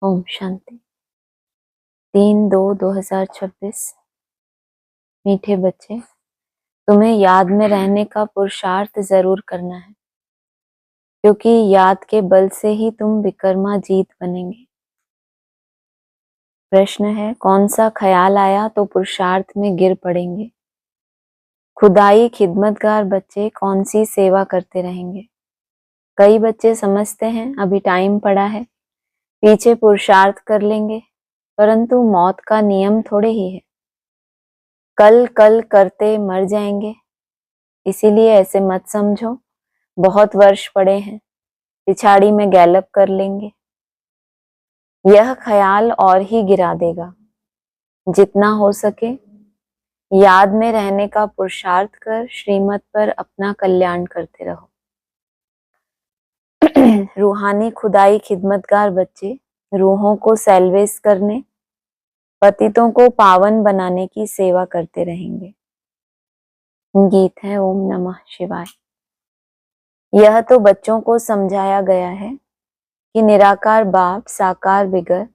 ओम शांति। 3/2/2026। मीठे बच्चे, तुम्हें याद में रहने का पुरुषार्थ जरूर करना है, क्योंकि याद के बल से ही तुम विकर्मा जीत बनेंगे। प्रश्न है, कौन सा ख्याल आया तो पुरुषार्थ में गिर पड़ेंगे। खुदाई खिदमतगार बच्चे कौन सी सेवा करते रहेंगे। कई बच्चे समझते हैं अभी टाइम पड़ा है, पीछे पुरुषार्थ कर लेंगे, परंतु मौत का नियम थोड़े ही है। कल कल करते मर जाएंगे, इसीलिए ऐसे मत समझो बहुत वर्ष पड़े हैं, पिछाड़ी में गैलप कर लेंगे। यह ख्याल और ही गिरा देगा। जितना हो सके याद में रहने का पुरुषार्थ कर श्रीमत पर अपना कल्याण करते रहो। रूहानी खुदाई खिदमतगार बच्चे रूहों को सेल्वेस करने, पतितों को पावन बनाने की सेवा करते रहेंगे। गीत है ओम नमः शिवाय। यह तो बच्चों को समझाया गया है कि निराकार बाप साकार बिगर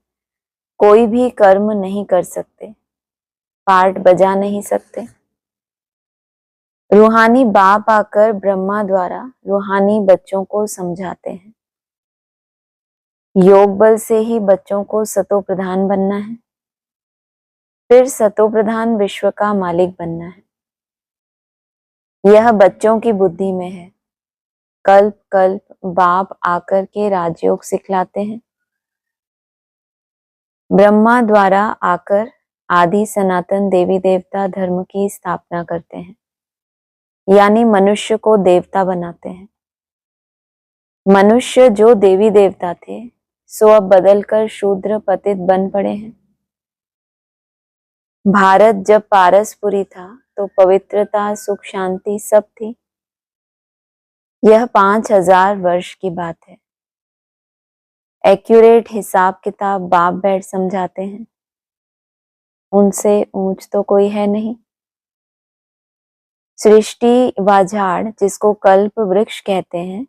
कोई भी कर्म नहीं कर सकते, पाठ बजा नहीं सकते। रूहानी बाप आकर ब्रह्मा द्वारा रूहानी बच्चों को समझाते हैं। योग बल से ही बच्चों को सतो प्रधान बनना है, फिर सतो प्रधान विश्व का मालिक बनना है। यह बच्चों की बुद्धि में है। कल्प कल्प बाप आकर के राजयोग सिखलाते हैं। ब्रह्मा द्वारा आकर आदि सनातन देवी देवता धर्म की स्थापना करते हैं, यानी मनुष्य को देवता बनाते हैं। मनुष्य जो देवी देवता थे सो अब बदलकर शूद्र पतित बन पड़े हैं। भारत जब पारसपुरी था तो पवित्रता सुख शांति सब थी। यह 5000 वर्ष की बात है। एक्यूरेट हिसाब किताब बाप बैठ समझाते हैं। उनसे ऊंच तो कोई है नहीं। सृष्टि व झाड़ जिसको कल्प वृक्ष कहते हैं,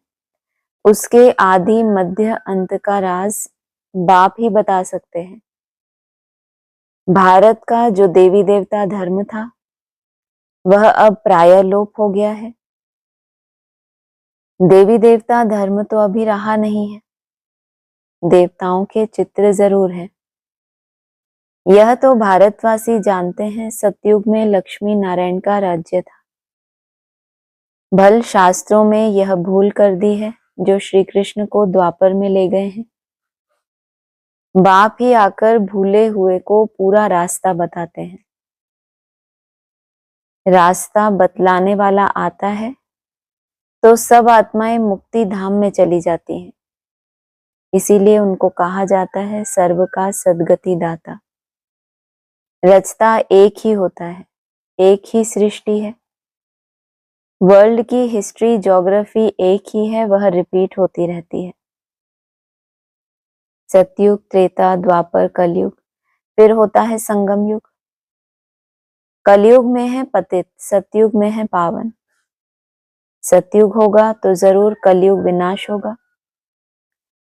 उसके आदि मध्य अंत का राज बाप ही बता सकते हैं। भारत का जो देवी देवता धर्म था वह अब प्राय लोप हो गया है। देवी देवता धर्म तो अभी रहा नहीं है, देवताओं के चित्र जरूर हैं। यह तो भारतवासी जानते हैं सतयुग में लक्ष्मी नारायण का राज्य था। भल शास्त्रों में यह भूल कर दी है जो श्री कृष्ण को द्वापर में ले गए हैं। बाप ही आकर भूले हुए को पूरा रास्ता बताते हैं। रास्ता बतलाने वाला आता है तो सब आत्माएं मुक्ति धाम में चली जाती हैं। इसीलिए उनको कहा जाता है सर्व का सद्गति दाता। रचता एक ही होता है, एक ही सृष्टि है। वर्ल्ड की हिस्ट्री ज्योग्राफी एक ही है, वह रिपीट होती रहती है। सतयुग त्रेता द्वापर कलयुग, फिर होता है संगम युग। कलयुग में है पतित, सतयुग में है पावन। सतयुग होगा तो जरूर कलयुग विनाश होगा।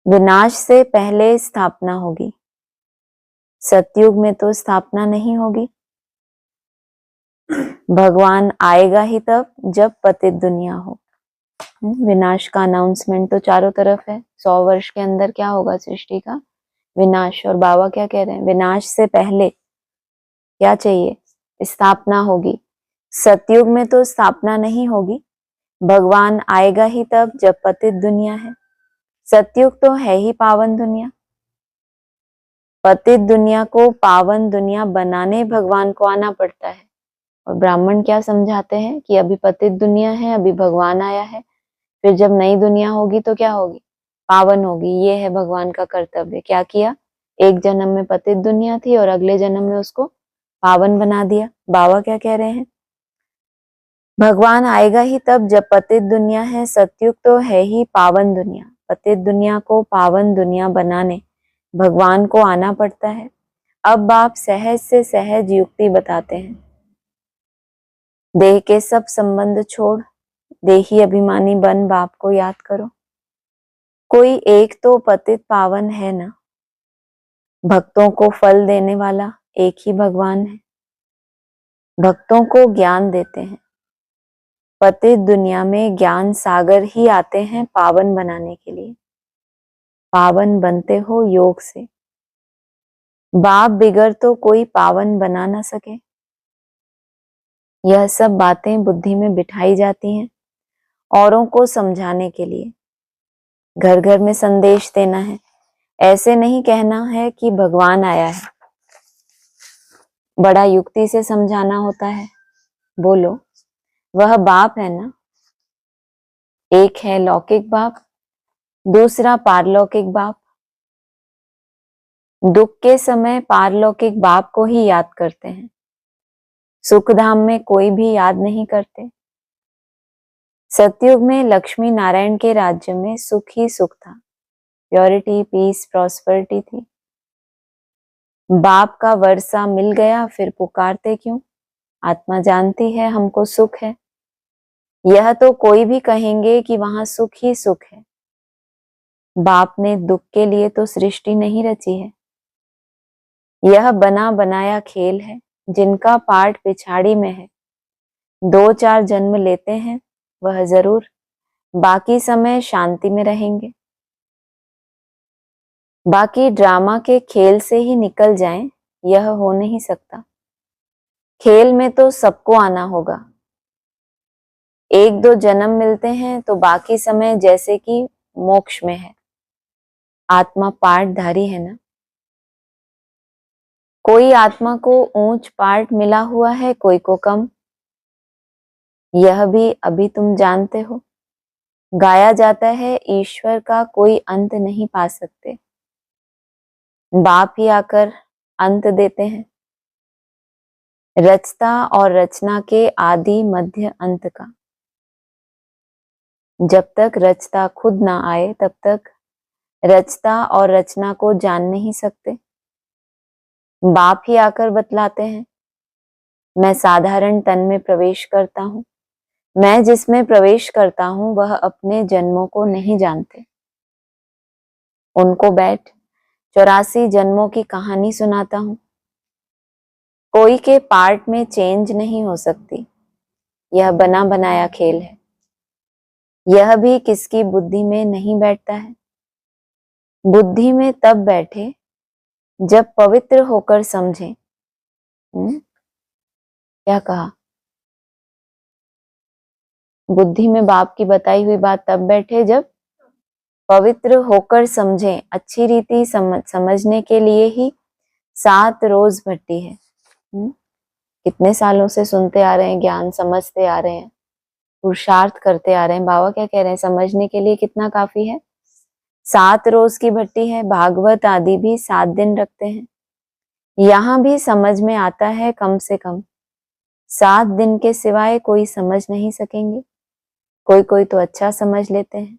विनाश से पहले स्थापना होगी। सतयुग में तो स्थापना नहीं होगी। भगवान आएगा ही तब जब पतित दुनिया हो। विनाश का अनाउंसमेंट तो चारों तरफ है। 100 वर्ष के अंदर क्या होगा सृष्टि का विनाश। और बाबा क्या कह रहे हैं, विनाश से पहले क्या चाहिए, स्थापना होगी। सतयुग में तो स्थापना नहीं होगी। भगवान आएगा ही तब जब पतित दुनिया है। सतयुग तो है ही पावन दुनिया। पतित दुनिया को पावन दुनिया बनाने भगवान को आना पड़ता है। और ब्राह्मण क्या समझाते हैं कि अभी पतित दुनिया है, अभी भगवान आया है, फिर जब नई दुनिया होगी तो क्या होगी, पावन होगी। ये है भगवान का कर्तव्य। क्या किया, एक जन्म में पतित दुनिया थी और अगले जन्म में उसको पावन बना दिया। बाबा क्या कह रहे हैं, भगवान आएगा ही तब जब पतित दुनिया है। सतयुग तो है ही पावन दुनिया। पतित दुनिया को पावन दुनिया बनाने भगवान को आना पड़ता है। अब बाप सहज से सहज युक्ति बताते हैं। देह के सब संबंध छोड़ देही अभिमानी बन बाप को याद करो। कोई एक तो पतित पावन है ना, भक्तों को फल देने वाला एक ही भगवान है। भक्तों को ज्ञान देते हैं। पतित दुनिया में ज्ञान सागर ही आते हैं पावन बनाने के लिए। पावन बनते हो योग से। बाप बिगर तो कोई पावन बना ना सके। यह सब बातें बुद्धि में बिठाई जाती हैं औरों को समझाने के लिए। घर घर में संदेश देना है। ऐसे नहीं कहना है कि भगवान आया है। बड़ा युक्ति से समझाना होता है। बोलो, वह बाप है ना। एक है लौकिक बाप, दूसरा पारलौकिक बाप। दुख के समय पारलौकिक बाप को ही याद करते हैं। सुख धाम में कोई भी याद नहीं करते। सतयुग में लक्ष्मी नारायण के राज्य में सुख ही सुख था। प्योरिटी, पीस, प्रॉस्पेरिटी थी। बाप का वर्षा मिल गया, फिर पुकारते क्यों? आत्मा जानती है हमको सुख है। यह तो कोई भी कहेंगे कि वहां सुख ही सुख है। बाप ने दुख के लिए तो सृष्टि नहीं रची है। यह बना बनाया खेल है। जिनका पाठ पिछाड़ी में है, 2-4 जन्म लेते हैं वह जरूर, बाकी समय शांति में रहेंगे। बाकी ड्रामा के खेल से ही निकल जाएं, यह हो नहीं सकता। खेल में तो सबको आना होगा। 1-2 जन्म मिलते हैं तो बाकी समय जैसे कि मोक्ष में है। आत्मा पाठधारी है ना। कोई आत्मा को ऊंच पाठ मिला हुआ है, कोई को कम। यह भी अभी तुम जानते हो। गाया जाता है ईश्वर का कोई अंत नहीं पा सकते। बाप ही आकर अंत देते हैं। रचता और रचना के आदि मध्य अंत का। जब तक रचता खुद ना आए तब तक रचता और रचना को जान नहीं सकते। बाप ही आकर बतलाते हैं, मैं साधारण तन में प्रवेश करता हूं। मैं जिसमें प्रवेश करता हूं वह अपने जन्मों को नहीं जानते। उनको बैठ 84 जन्मों की कहानी सुनाता हूं। कोई के पार्ट में चेंज नहीं हो सकती। यह बना बनाया खेल है। यह भी किसकी बुद्धि में नहीं बैठता है। बुद्धि में तब बैठे जब पवित्र होकर समझे। क्या कहा? बुद्धि में बाप की बताई हुई बात तब बैठे जब पवित्र होकर समझे। अच्छी रीति समझने के लिए ही 7 रोज भट्टी है। कितने सालों से सुनते आ रहे हैं, ज्ञान समझते आ रहे हैं, पुरुषार्थ करते आ रहे हैं। बाबा क्या कह रहे हैं? समझने के लिए कितना काफी है? 7 रोज की भट्टी है। भागवत आदि भी 7 दिन रखते हैं। यहाँ भी समझ में आता है कम से कम 7 दिन के सिवाय कोई समझ नहीं सकेंगे। कोई कोई तो अच्छा समझ लेते हैं,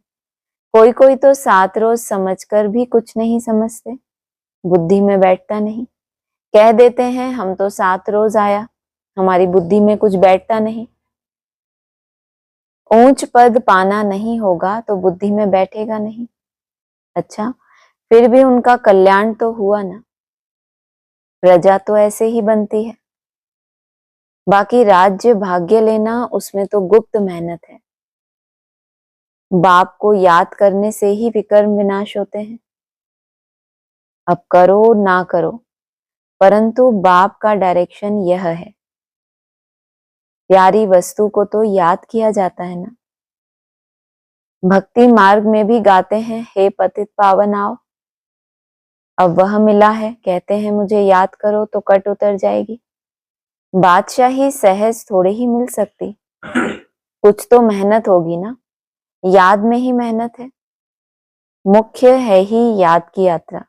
कोई कोई तो 7 रोज समझकर भी कुछ नहीं समझते। बुद्धि में बैठता नहीं। कह देते हैं हम तो 7 रोज आया, हमारी बुद्धि में कुछ बैठता नहीं। ऊंच पद पाना नहीं होगा तो बुद्धि में बैठेगा नहीं। अच्छा, फिर भी उनका कल्याण तो हुआ ना। प्रजा तो ऐसे ही बनती है। बाकी राज्य भाग्य लेना, उसमें तो गुप्त मेहनत है। बाप को याद करने से ही विकर्म विनाश होते हैं। अब करो ना करो, परंतु बाप का डायरेक्शन यह है। प्यारी वस्तु को तो याद किया जाता है ना। भक्ति मार्ग में भी गाते हैं, हे पतित पावन आओ। अब वह मिला है, कहते हैं मुझे याद करो तो कट उतर जाएगी। बादशाही सहज थोड़े ही मिल सकती। कुछ तो मेहनत होगी ना। याद में ही मेहनत है। मुख्य है ही याद की यात्रा।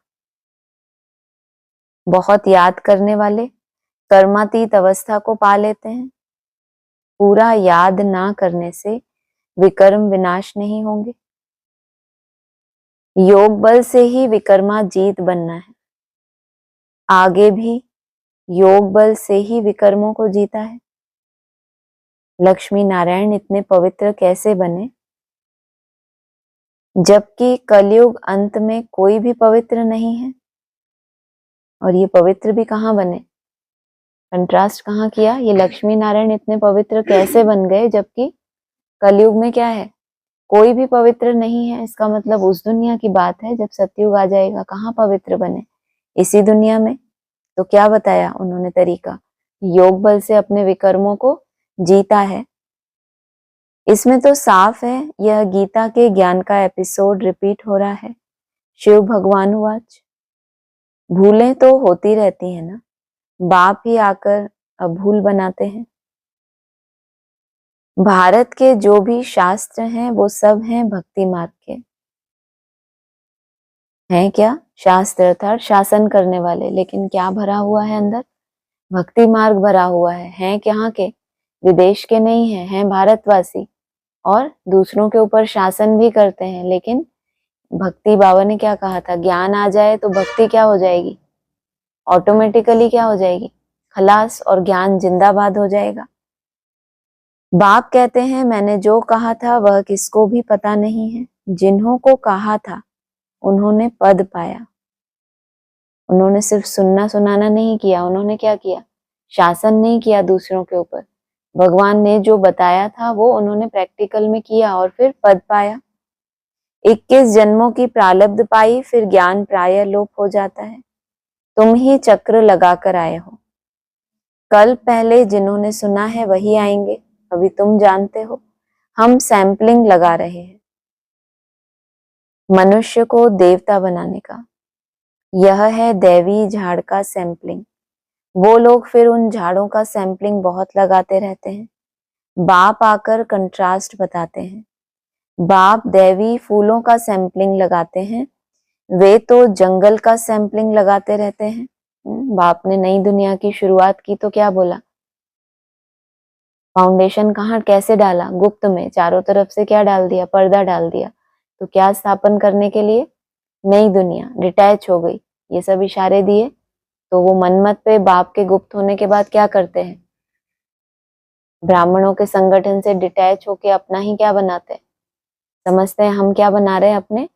बहुत याद करने वाले कर्मातीत अवस्था को पा लेते हैं। पूरा याद ना करने से विकर्म विनाश नहीं होंगे। योग बल से ही विकर्मा जीत बनना है। आगे भी योग बल से ही विकर्मों को जीता है। लक्ष्मी नारायण इतने पवित्र कैसे बने, जबकि कलयुग अंत में कोई भी पवित्र नहीं है। और ये पवित्र भी कहाँ बने? कंट्रास्ट कहाँ किया? ये लक्ष्मी नारायण इतने पवित्र कैसे बन गए, जबकि कलयुग में क्या है, कोई भी पवित्र नहीं है। इसका मतलब उस दुनिया की बात है, जब सतयुग आ जाएगा कहाँ पवित्र बने, इसी दुनिया में। तो क्या बताया उन्होंने तरीका? योग बल से अपने विकर्मों को जीता है। इसमें तो साफ है, यह गीता के ज्ञान का एपिसोड रिपीट हो रहा है। शिव भगवान वाच, भूलें तो होती रहती है ना, बाप ही आकर भूल बनाते हैं। भारत के जो भी शास्त्र हैं वो सब हैं भक्ति मार्ग के। हैं क्या? शास्त्र अर्थात शासन करने वाले, लेकिन क्या भरा हुआ है अंदर? भक्ति मार्ग भरा हुआ है। हैं कहाँ के? विदेश के नहीं है, हैं भारतवासी, और दूसरों के ऊपर शासन भी करते हैं। लेकिन भक्ति बाबा ने क्या कहा था? ज्ञान आ जाए तो भक्ति क्या हो जाएगी? ऑटोमेटिकली क्या हो जाएगी? खलास, और ज्ञान जिंदाबाद हो जाएगा। बाप कहते हैं मैंने जो कहा था वह किसको भी पता नहीं है। जिन्हों को कहा था उन्होंने पद पाया। उन्होंने सिर्फ सुनना सुनाना नहीं किया, उन्होंने क्या किया? शासन नहीं किया दूसरों के ऊपर। भगवान ने जो बताया था वो उन्होंने प्रैक्टिकल में किया और फिर पद पाया। 21 जन्मों की प्रारब्ध पाई, फिर ज्ञान प्राय लोप हो जाता है। तुम ही चक्र लगाकर आए हो। कल पहले जिन्होंने सुना है वही आएंगे। अभी तुम जानते हो, हम सैंपलिंग लगा रहे हैं मनुष्य को देवता बनाने का। यह है दैवी झाड़ का सैंपलिंग। वो लोग फिर उन झाड़ों का सैंपलिंग बहुत लगाते रहते हैं। बाप आकर कंट्रास्ट बताते हैं। बाप दैवी फूलों का सैंपलिंग लगाते हैं, वे तो जंगल का सैंपलिंग लगाते रहते हैं। बाप ने नई दुनिया की शुरुआत की तो क्या बोला? फाउंडेशन कहाँ कैसे डाला? गुप्त में, चारों तरफ से क्या डाल दिया? पर्दा डाल दिया। तो क्या स्थापन करने के लिए? नई दुनिया डिटैच हो गई। ये सब इशारे दिए। तो वो मनमत पे बाप के गुप्त होने के बाद क्या करते हैं? ब्राह्मणों के संगठन से डिटैच होके अपना ही क्या बनाते हैं? समझते हैं हम क्या बना रहे हैं? अपने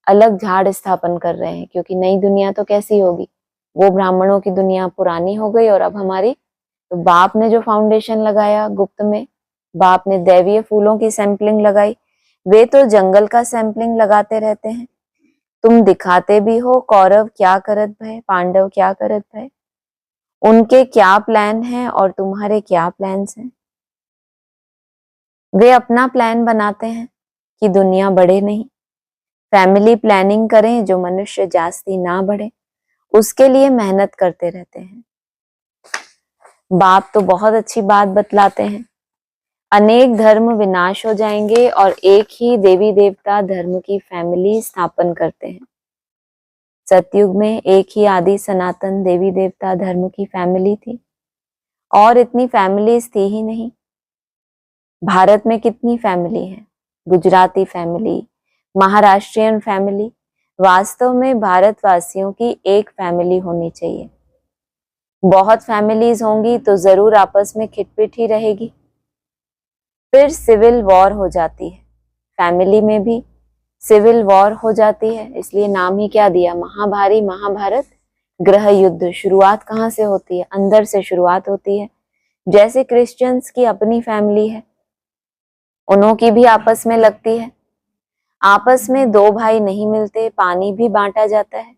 अलग झाड़ स्थापन कर रहे हैं। क्योंकि नई दुनिया तो कैसी होगी? वो ब्राह्मणों की दुनिया पुरानी हो गई और अब हमारी। तो बाप ने जो फाउंडेशन लगाया गुप्त में, बाप ने दैवीय फूलों की सैंपलिंग लगाई, वे तो जंगल का सैंपलिंग लगाते रहते हैं। तुम दिखाते भी हो कौरव क्या करत भय, पांडव क्या करत भय। उनके क्या प्लान है और तुम्हारे क्या प्लान्स हैं? वे अपना प्लान बनाते हैं कि दुनिया बढ़े नहीं, फैमिली प्लानिंग करें जो मनुष्य जास्ती ना बढ़े, उसके लिए मेहनत करते रहते हैं। बाप तो बहुत अच्छी बात बतलाते हैं। अनेक धर्म विनाश हो जाएंगे और एक ही देवी देवता धर्म की फैमिली स्थापन करते हैं। सतयुग में एक ही आदि सनातन देवी देवता धर्म की फैमिली थी, और इतनी फैमिलीज थी ही नहीं। भारत में कितनी फैमिली है? Gujarati family, Maharashtrian family. वास्तव में भारतवासियों की एक फैमिली होनी चाहिए। बहुत फैमिलीज होंगी तो जरूर आपस में खिटपिट ही रहेगी, फिर सिविल वॉर हो जाती है। फैमिली में भी सिविल वॉर हो जाती है। इसलिए नाम ही क्या दिया? महाभारी महाभारत गृह युद्ध। शुरुआत कहाँ से होती है? अंदर से शुरुआत होती है। जैसे क्रिश्चियंस की अपनी फैमिली है, उन्हों की भी आपस में लगती है। आपस में दो भाई नहीं मिलते, पानी भी बांटा जाता है।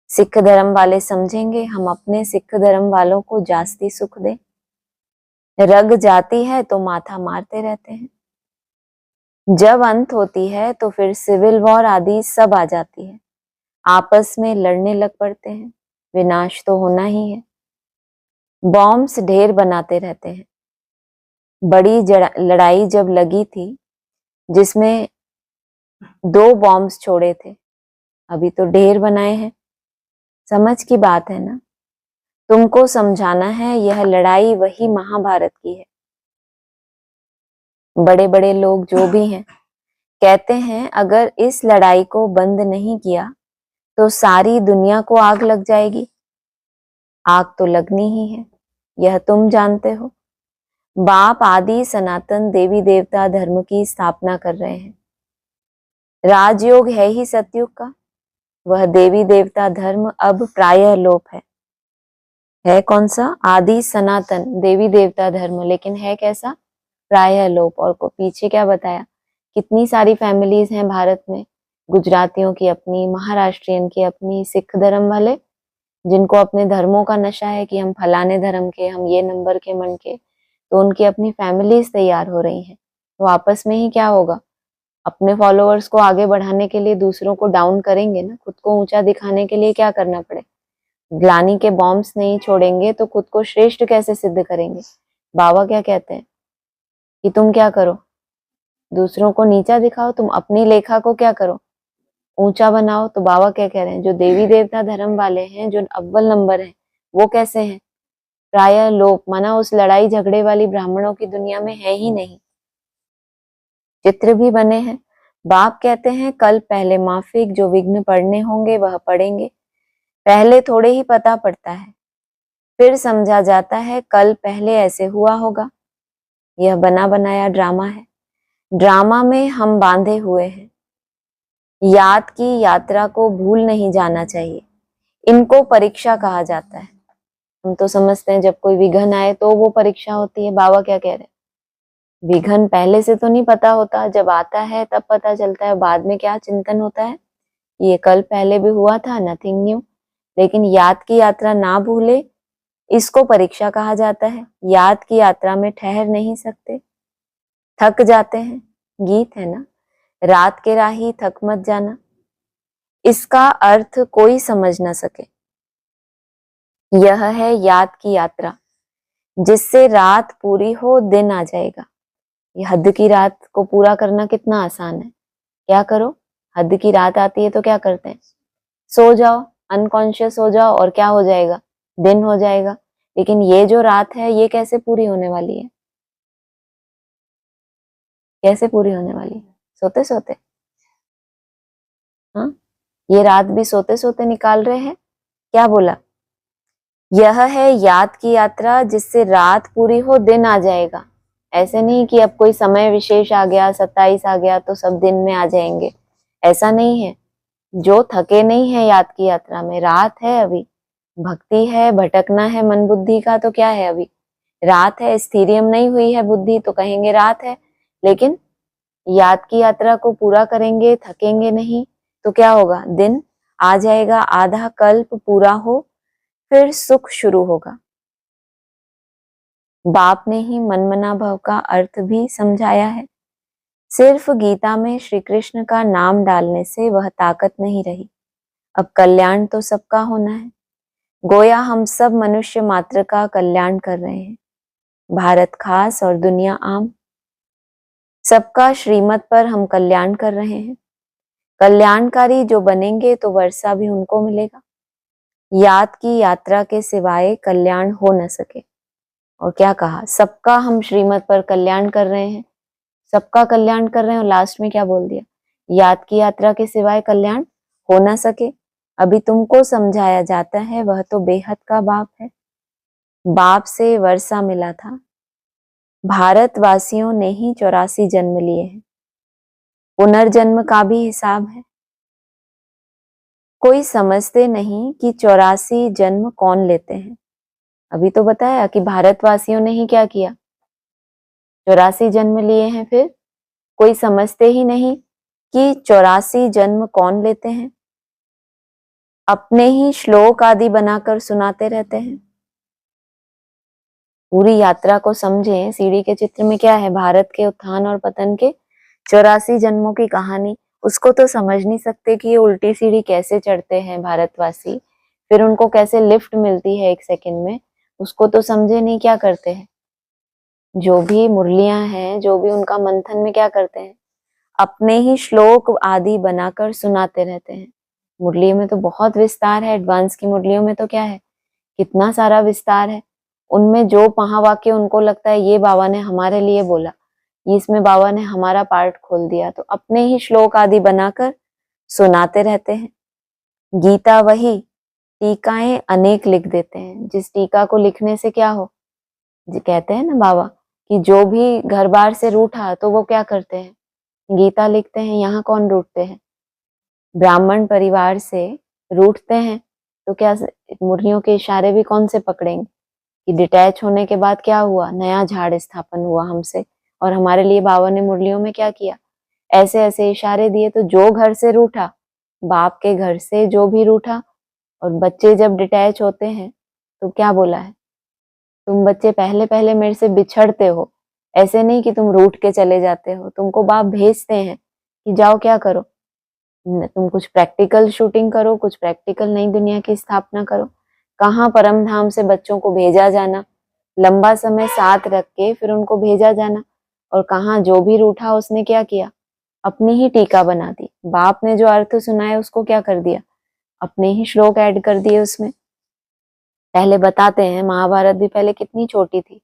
सिख धर्म वाले समझेंगे हम अपने सिख धर्म वालों को जास्ती सुख दे, रग जाती है तो माथा मारते रहते हैं। जब अंत होती है तो फिर सिविल वॉर आदि सब आ जाती है, आपस में लड़ने लग पड़ते हैं। विनाश तो होना ही है। बॉम्ब्स ढेर बनाते रहते हैं। बड़ी लड़ाई जब लगी थी जिसमें 2 बॉम्ब्स छोड़े थे, अभी तो ढेर बनाए हैं। समझ की बात है ना? तुमको समझाना है यह लड़ाई वही महाभारत की है। बड़े बड़े लोग जो भी हैं कहते हैं अगर इस लड़ाई को बंद नहीं किया तो सारी दुनिया को आग लग जाएगी। आग तो लगनी ही है, यह तुम जानते हो। बाप आदि सनातन देवी देवता धर्म की स्थापना कर रहे हैं। राजयोग है ही सतयुग का। वह देवी देवता धर्म अब प्रायः लोप है कौन सा? आदि सनातन देवी देवता धर्म, लेकिन है कैसा? प्रायः लोप। और को पीछे क्या बताया? कितनी सारी फैमिलीज हैं भारत में, गुजरातियों की अपनी, महाराष्ट्रियन की अपनी, सिख धर्म वाले जिनको अपने धर्मों का नशा है कि हम फलाने धर्म के, हम ये नंबर के मन के, तो उनकी अपनी फैमिलीज तैयार हो रही हैं। तो आपस में ही क्या होगा? अपने फॉलोअर्स को आगे बढ़ाने के लिए दूसरों को डाउन करेंगे ना। खुद को ऊंचा दिखाने के लिए क्या करना पड़े? ग्लानी के बॉम्ब्स नहीं छोड़ेंगे तो खुद को श्रेष्ठ कैसे सिद्ध करेंगे? बाबा क्या कहते हैं कि तुम क्या करो, दूसरों को नीचा दिखाओ, तुम अपनी लेखा को क्या करो, ऊंचा बनाओ। तो बाबा क्या कह रहे हैं? जो देवी देवता धर्म वाले हैं, जो अव्वल नंबर है, वो कैसे हैं? प्रायः लोप, माना उस लड़ाई झगड़े वाली ब्राह्मणों की दुनिया में है ही नहीं। चित्र भी बने हैं। बाप कहते हैं कल पहले माफिक, जो विघ्न पढ़ने होंगे वह पढ़ेंगे। पहले थोड़े ही पता पड़ता है, फिर समझा जाता है कल पहले ऐसे हुआ होगा। यह बना बनाया ड्रामा है। ड्रामा में हम बांधे हुए हैं। याद की यात्रा को भूल नहीं जाना चाहिए। इनको परीक्षा कहा जाता है। हम तो समझते हैं जब कोई विघन आए तो वो परीक्षा होती है। बाबा क्या कह रहे हैं? विघन पहले से तो नहीं पता होता, जब आता है तब पता चलता है। बाद में क्या चिंतन होता है? ये कल पहले भी हुआ था, नथिंग न्यू। लेकिन याद की यात्रा ना भूले, इसको परीक्षा कहा जाता है। याद की यात्रा में ठहर नहीं सकते, थक जाते हैं। गीत है ना, रात के राही थक मत जाना। इसका अर्थ कोई समझ ना सके। यह है याद की यात्रा, जिससे रात पूरी हो दिन आ जाएगा। ये हद की रात को पूरा करना कितना आसान है। क्या करो? हद की रात आती है तो क्या करते हैं? सो जाओ, अनकॉन्शियस हो जाओ, और क्या हो जाएगा? दिन हो जाएगा। लेकिन ये जो रात है, ये कैसे पूरी होने वाली है? कैसे पूरी होने वाली है? सोते सोते। हाँ, ये रात भी सोते सोते निकाल रहे हैं। क्या बोला? यह है याद की यात्रा, जिससे रात पूरी हो दिन आ जाएगा। ऐसे नहीं कि अब कोई समय विशेष आ गया, 27 आ गया तो सब दिन में आ जाएंगे। ऐसा नहीं है। जो थके नहीं है याद की यात्रा में, रात है अभी, भक्ति है, भटकना है मन बुद्धि का, तो क्या है अभी? रात है। स्थिरियम नहीं हुई है बुद्धि तो कहेंगे रात है। लेकिन याद की यात्रा को पूरा करेंगे, थकेंगे नहीं, तो क्या होगा? दिन आ जाएगा, आधा कल्प पूरा हो, फिर सुख शुरू होगा। बाप ने ही मनमना भव का अर्थ भी समझाया है। सिर्फ गीता में श्री कृष्ण का नाम डालने से वह ताकत नहीं रही। अब कल्याण तो सबका होना है। गोया हम सब मनुष्य मात्र का कल्याण कर रहे हैं, भारत खास और दुनिया आम। सबका श्रीमत पर हम कल्याण कर रहे हैं। कल्याणकारी जो बनेंगे तो वर्षा भी उनको मिलेगा। याद की यात्रा के सिवाय कल्याण हो न सके। और क्या कहा? सबका हम श्रीमत पर कल्याण कर रहे हैं, सबका कल्याण कर रहे हैं। और लास्ट में क्या बोल दिया? याद की यात्रा के सिवाय कल्याण हो ना सके। अभी तुमको समझाया जाता है, वह तो बेहद का बाप है। बाप से वर्षा मिला था। भारतवासियों ने ही 84 जन्म लिए हैं। पुनर्जन्म का भी हिसाब है। कोई समझते नहीं कि 84 जन्म कौन लेते हैं। अभी तो बताया कि भारतवासियों ने ही क्या किया, 84 जन्म लिए हैं। फिर कोई समझते ही नहीं कि 84 जन्म कौन लेते हैं। अपने ही श्लोक आदि बनाकर सुनाते रहते हैं। पूरी यात्रा को समझें। सीढ़ी के चित्र में क्या है? भारत के उत्थान और पतन के 84 जन्मों की कहानी। उसको तो समझ नहीं सकते कि ये उल्टी सीढ़ी कैसे चढ़ते हैं भारतवासी, फिर उनको कैसे लिफ्ट मिलती है 1 सेकंड में, उसको तो समझे नहीं। क्या करते हैं? जो भी मुरलियां हैं, जो भी उनका मंथन में क्या करते हैं? अपने ही श्लोक आदि बनाकर सुनाते रहते हैं। मुरली में तो बहुत विस्तार है। एडवांस की मुरलियों में तो क्या है? कितना सारा विस्तार है। उनमें जो महावाक्य उनको लगता है ये बाबा ने हमारे लिए बोला, इसमें बाबा ने हमारा पार्ट खोल दिया, तो अपने ही श्लोक आदि बनाकर सुनाते रहते हैं। गीता वही, टीकाएं अनेक लिख देते हैं। जिस टीका को लिखने से क्या हो? जी कहते हैं ना बाबा कि जो भी घर बार से रूठा तो वो क्या करते हैं? गीता लिखते हैं। यहाँ कौन रूठते हैं? ब्राह्मण परिवार से रूठते हैं तो क्या मुरलियों के इशारे भी कौन से पकड़ेंगे कि डिटैच होने के बाद क्या हुआ, नया झाड़ स्थापन हुआ हमसे, और हमारे लिए बाबा ने मुरलियों में क्या किया, ऐसे ऐसे इशारे दिए। तो जो घर से रूठा, बाप के घर से जो भी रूठा, और बच्चे जब डिटैच होते हैं तो क्या बोला है, तुम बच्चे पहले पहले मेरे से बिछड़ते हो, ऐसे नहीं कि तुम रूठ के चले जाते हो, तुमको बाप भेजते हैं कि जाओ क्या करो, तुम कुछ प्रैक्टिकल शूटिंग करो, कुछ प्रैक्टिकल नई दुनिया की स्थापना करो। कहाँ परम धाम से बच्चों को भेजा जाना, लंबा समय साथ रख के फिर उनको भेजा जाना, और कहाँ जो भी रूठा उसने क्या किया, अपनी ही टीका बना दी। बाप ने जो अर्थ सुनाया उसको क्या कर दिया, अपने ही श्लोक ऐड कर दिए उसमें। पहले बताते हैं महाभारत भी पहले कितनी छोटी थी,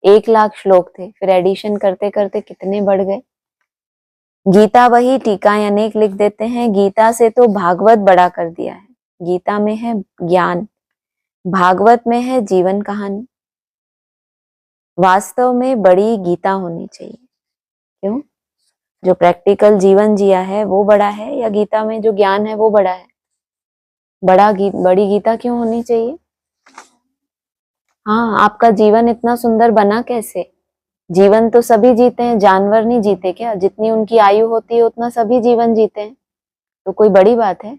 1,00,000 श्लोक थे, फिर एडिशन करते करते कितने बढ़ गए। गीता वही, टीकाएं अनेक लिख देते हैं। गीता से तो भागवत बड़ा कर दिया है। गीता में है ज्ञान, भागवत में है जीवन कहानी। वास्तव में बड़ी गीता होनी चाहिए। क्यों? जो प्रैक्टिकल जीवन जिया है वो बड़ा है, या गीता में जो ज्ञान है वो बड़ा है? बड़ी गीता क्यों होनी चाहिए? हाँ, आपका जीवन इतना सुंदर बना कैसे? जीवन तो सभी जीते हैं, जानवर नहीं जीते क्या? जितनी उनकी आयु होती है उतना सभी जीवन जीते हैं, तो कोई बड़ी बात है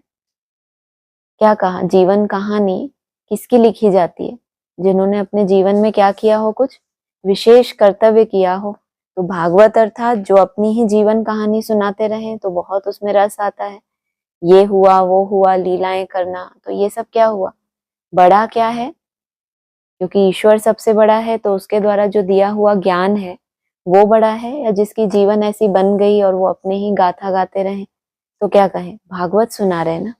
क्या? कहा जीवन कहानी किसकी लिखी जाती है? जिन्होंने अपने जीवन में क्या किया हो, कुछ विशेष कर्तव्य किया हो। तो भागवत अर्थात जो अपनी ही जीवन कहानी सुनाते रहे तो बहुत उसमें रस आता है। ये हुआ वो हुआ, लीलाएं करना, तो ये सब क्या हुआ, बड़ा क्या है? क्योंकि ईश्वर सबसे बड़ा है, तो उसके द्वारा जो दिया हुआ ज्ञान है वो बड़ा है, या जिसकी जीवन ऐसी बन गई और वो अपने ही गाथा गाते रहे तो क्या कहें, भागवत सुना रहे ना।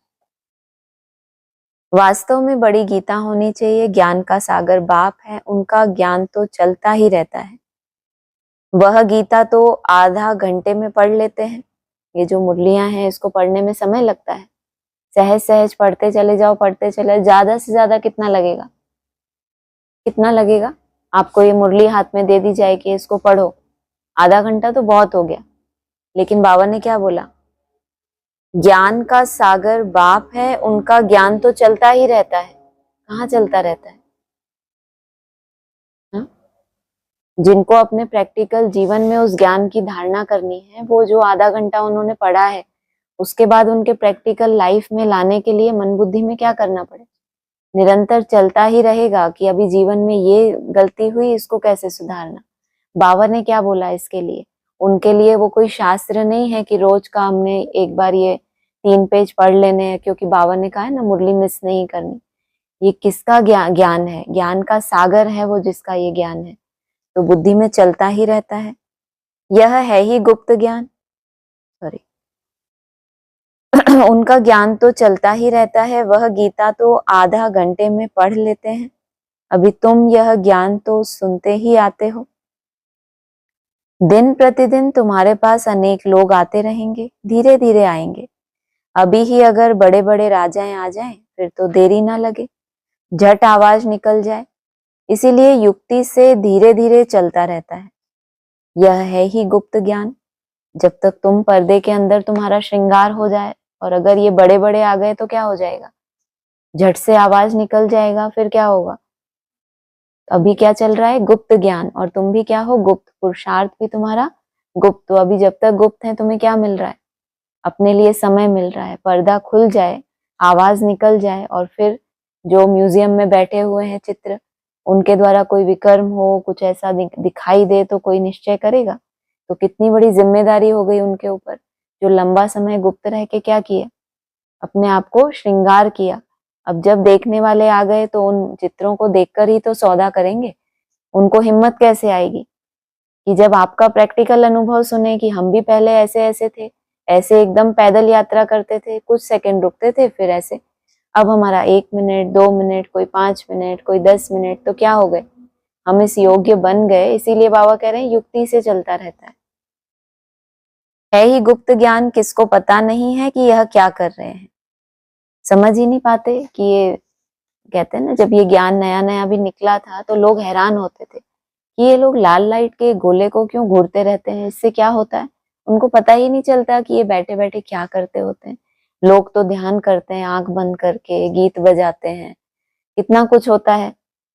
वास्तव में बड़ी गीता होनी चाहिए। ज्ञान का सागर बाप है, उनका ज्ञान तो चलता ही रहता है। वह गीता तो आधा घंटे में पढ़ लेते हैं। ये जो मुरलियां हैं इसको पढ़ने में समय लगता है, सहज सहज पढ़ते चले जाओ, पढ़ते चले, ज्यादा से ज्यादा कितना लगेगा, कितना लगेगा? आपको ये मुरली हाथ में दे दी जाए कि इसको पढ़ो, आधा घंटा तो बहुत हो गया। लेकिन बाबा ने क्या बोला, ज्ञान का सागर बाप है, उनका ज्ञान तो चलता ही रहता है। कहाँ चलता रहता है? हा? जिनको अपने प्रैक्टिकल जीवन में उस ज्ञान की धारणा करनी है, वो जो आधा घंटा उन्होंने पढ़ा है उसके बाद उनके प्रैक्टिकल लाइफ में लाने के लिए मन बुद्धि में क्या करना पड़े, निरंतर चलता ही रहेगा कि अभी जीवन में ये गलती हुई, इसको कैसे सुधारना। बाबा ने क्या बोला इसके लिए? उनके लिए वो कोई शास्त्र नहीं है कि रोज का हमने एक बार ये 3 पेज पढ़ लेने हैं, क्योंकि बाबा ने कहा है ना मुरली मिस नहीं करनी। ये किसका ज्ञान है? ज्ञान का सागर है वो, जिसका ये ज्ञान है तो बुद्धि में चलता ही रहता है। यह है ही गुप्त ज्ञान, सॉरी उनका ज्ञान तो चलता ही रहता है। वह गीता तो आधा घंटे में पढ़ लेते हैं। अभी तुम यह ज्ञान तो सुनते ही आते हो। दिन प्रतिदिन तुम्हारे पास अनेक लोग आते रहेंगे, धीरे धीरे आएंगे। अभी ही अगर बड़े बड़े राजाएं आ जाएं फिर तो देरी ना लगे, झट आवाज निकल जाए। इसीलिए युक्ति से धीरे धीरे चलता रहता है। यह है ही गुप्त ज्ञान। जब तक तुम पर्दे के अंदर तुम्हारा श्रृंगार हो जाए, और अगर ये बड़े बड़े आ गए तो क्या हो जाएगा, झट से आवाज निकल जाएगा, फिर क्या होगा। अभी क्या चल रहा है, गुप्त ज्ञान, और तुम भी क्या हो, गुप्त, पुरुषार्थ भी तुम्हारा गुप्त। तो अभी जब तक गुप्त है तुम्हें क्या मिल रहा है, अपने लिए समय मिल रहा है। पर्दा खुल जाए, आवाज निकल जाए, और फिर जो म्यूजियम में बैठे हुए हैं चित्र, उनके द्वारा कोई विकर्म हो, कुछ ऐसा दिखाई दे तो कोई निश्चय करेगा। तो कितनी बड़ी जिम्मेदारी हो गई उनके ऊपर, जो लंबा समय गुप्त रह के क्या किए, अपने आप को श्रृंगार किया। अब जब देखने वाले आ गए तो उन चित्रों को देखकर ही तो सौदा करेंगे। उनको हिम्मत कैसे आएगी कि जब आपका प्रैक्टिकल अनुभव सुने कि हम भी पहले ऐसे ऐसे थे, ऐसे एकदम पैदल यात्रा करते थे, कुछ सेकंड रुकते थे, फिर ऐसे, अब हमारा 1 मिनट 2 मिनट, कोई 5 मिनट, कोई 10 मिनट, तो क्या हो गए, हम इस योग्य बन गए। इसीलिए बाबा कह रहे हैं युक्ति से चलता रहता है ही गुप्त ज्ञान। किसको पता नहीं है कि यह क्या कर रहे हैं, समझ ही नहीं पाते कि ये, कहते हैं ना जब ये ज्ञान नया नया भी निकला था तो लोग हैरान होते थे कि ये लोग लाल लाइट के गोले को क्यों घूरते रहते हैं, इससे क्या होता है। उनको पता ही नहीं चलता कि ये बैठे बैठे क्या करते होते हैं। लोग तो ध्यान करते हैं आंख बंद करके, गीत बजाते हैं, कितना कुछ होता है,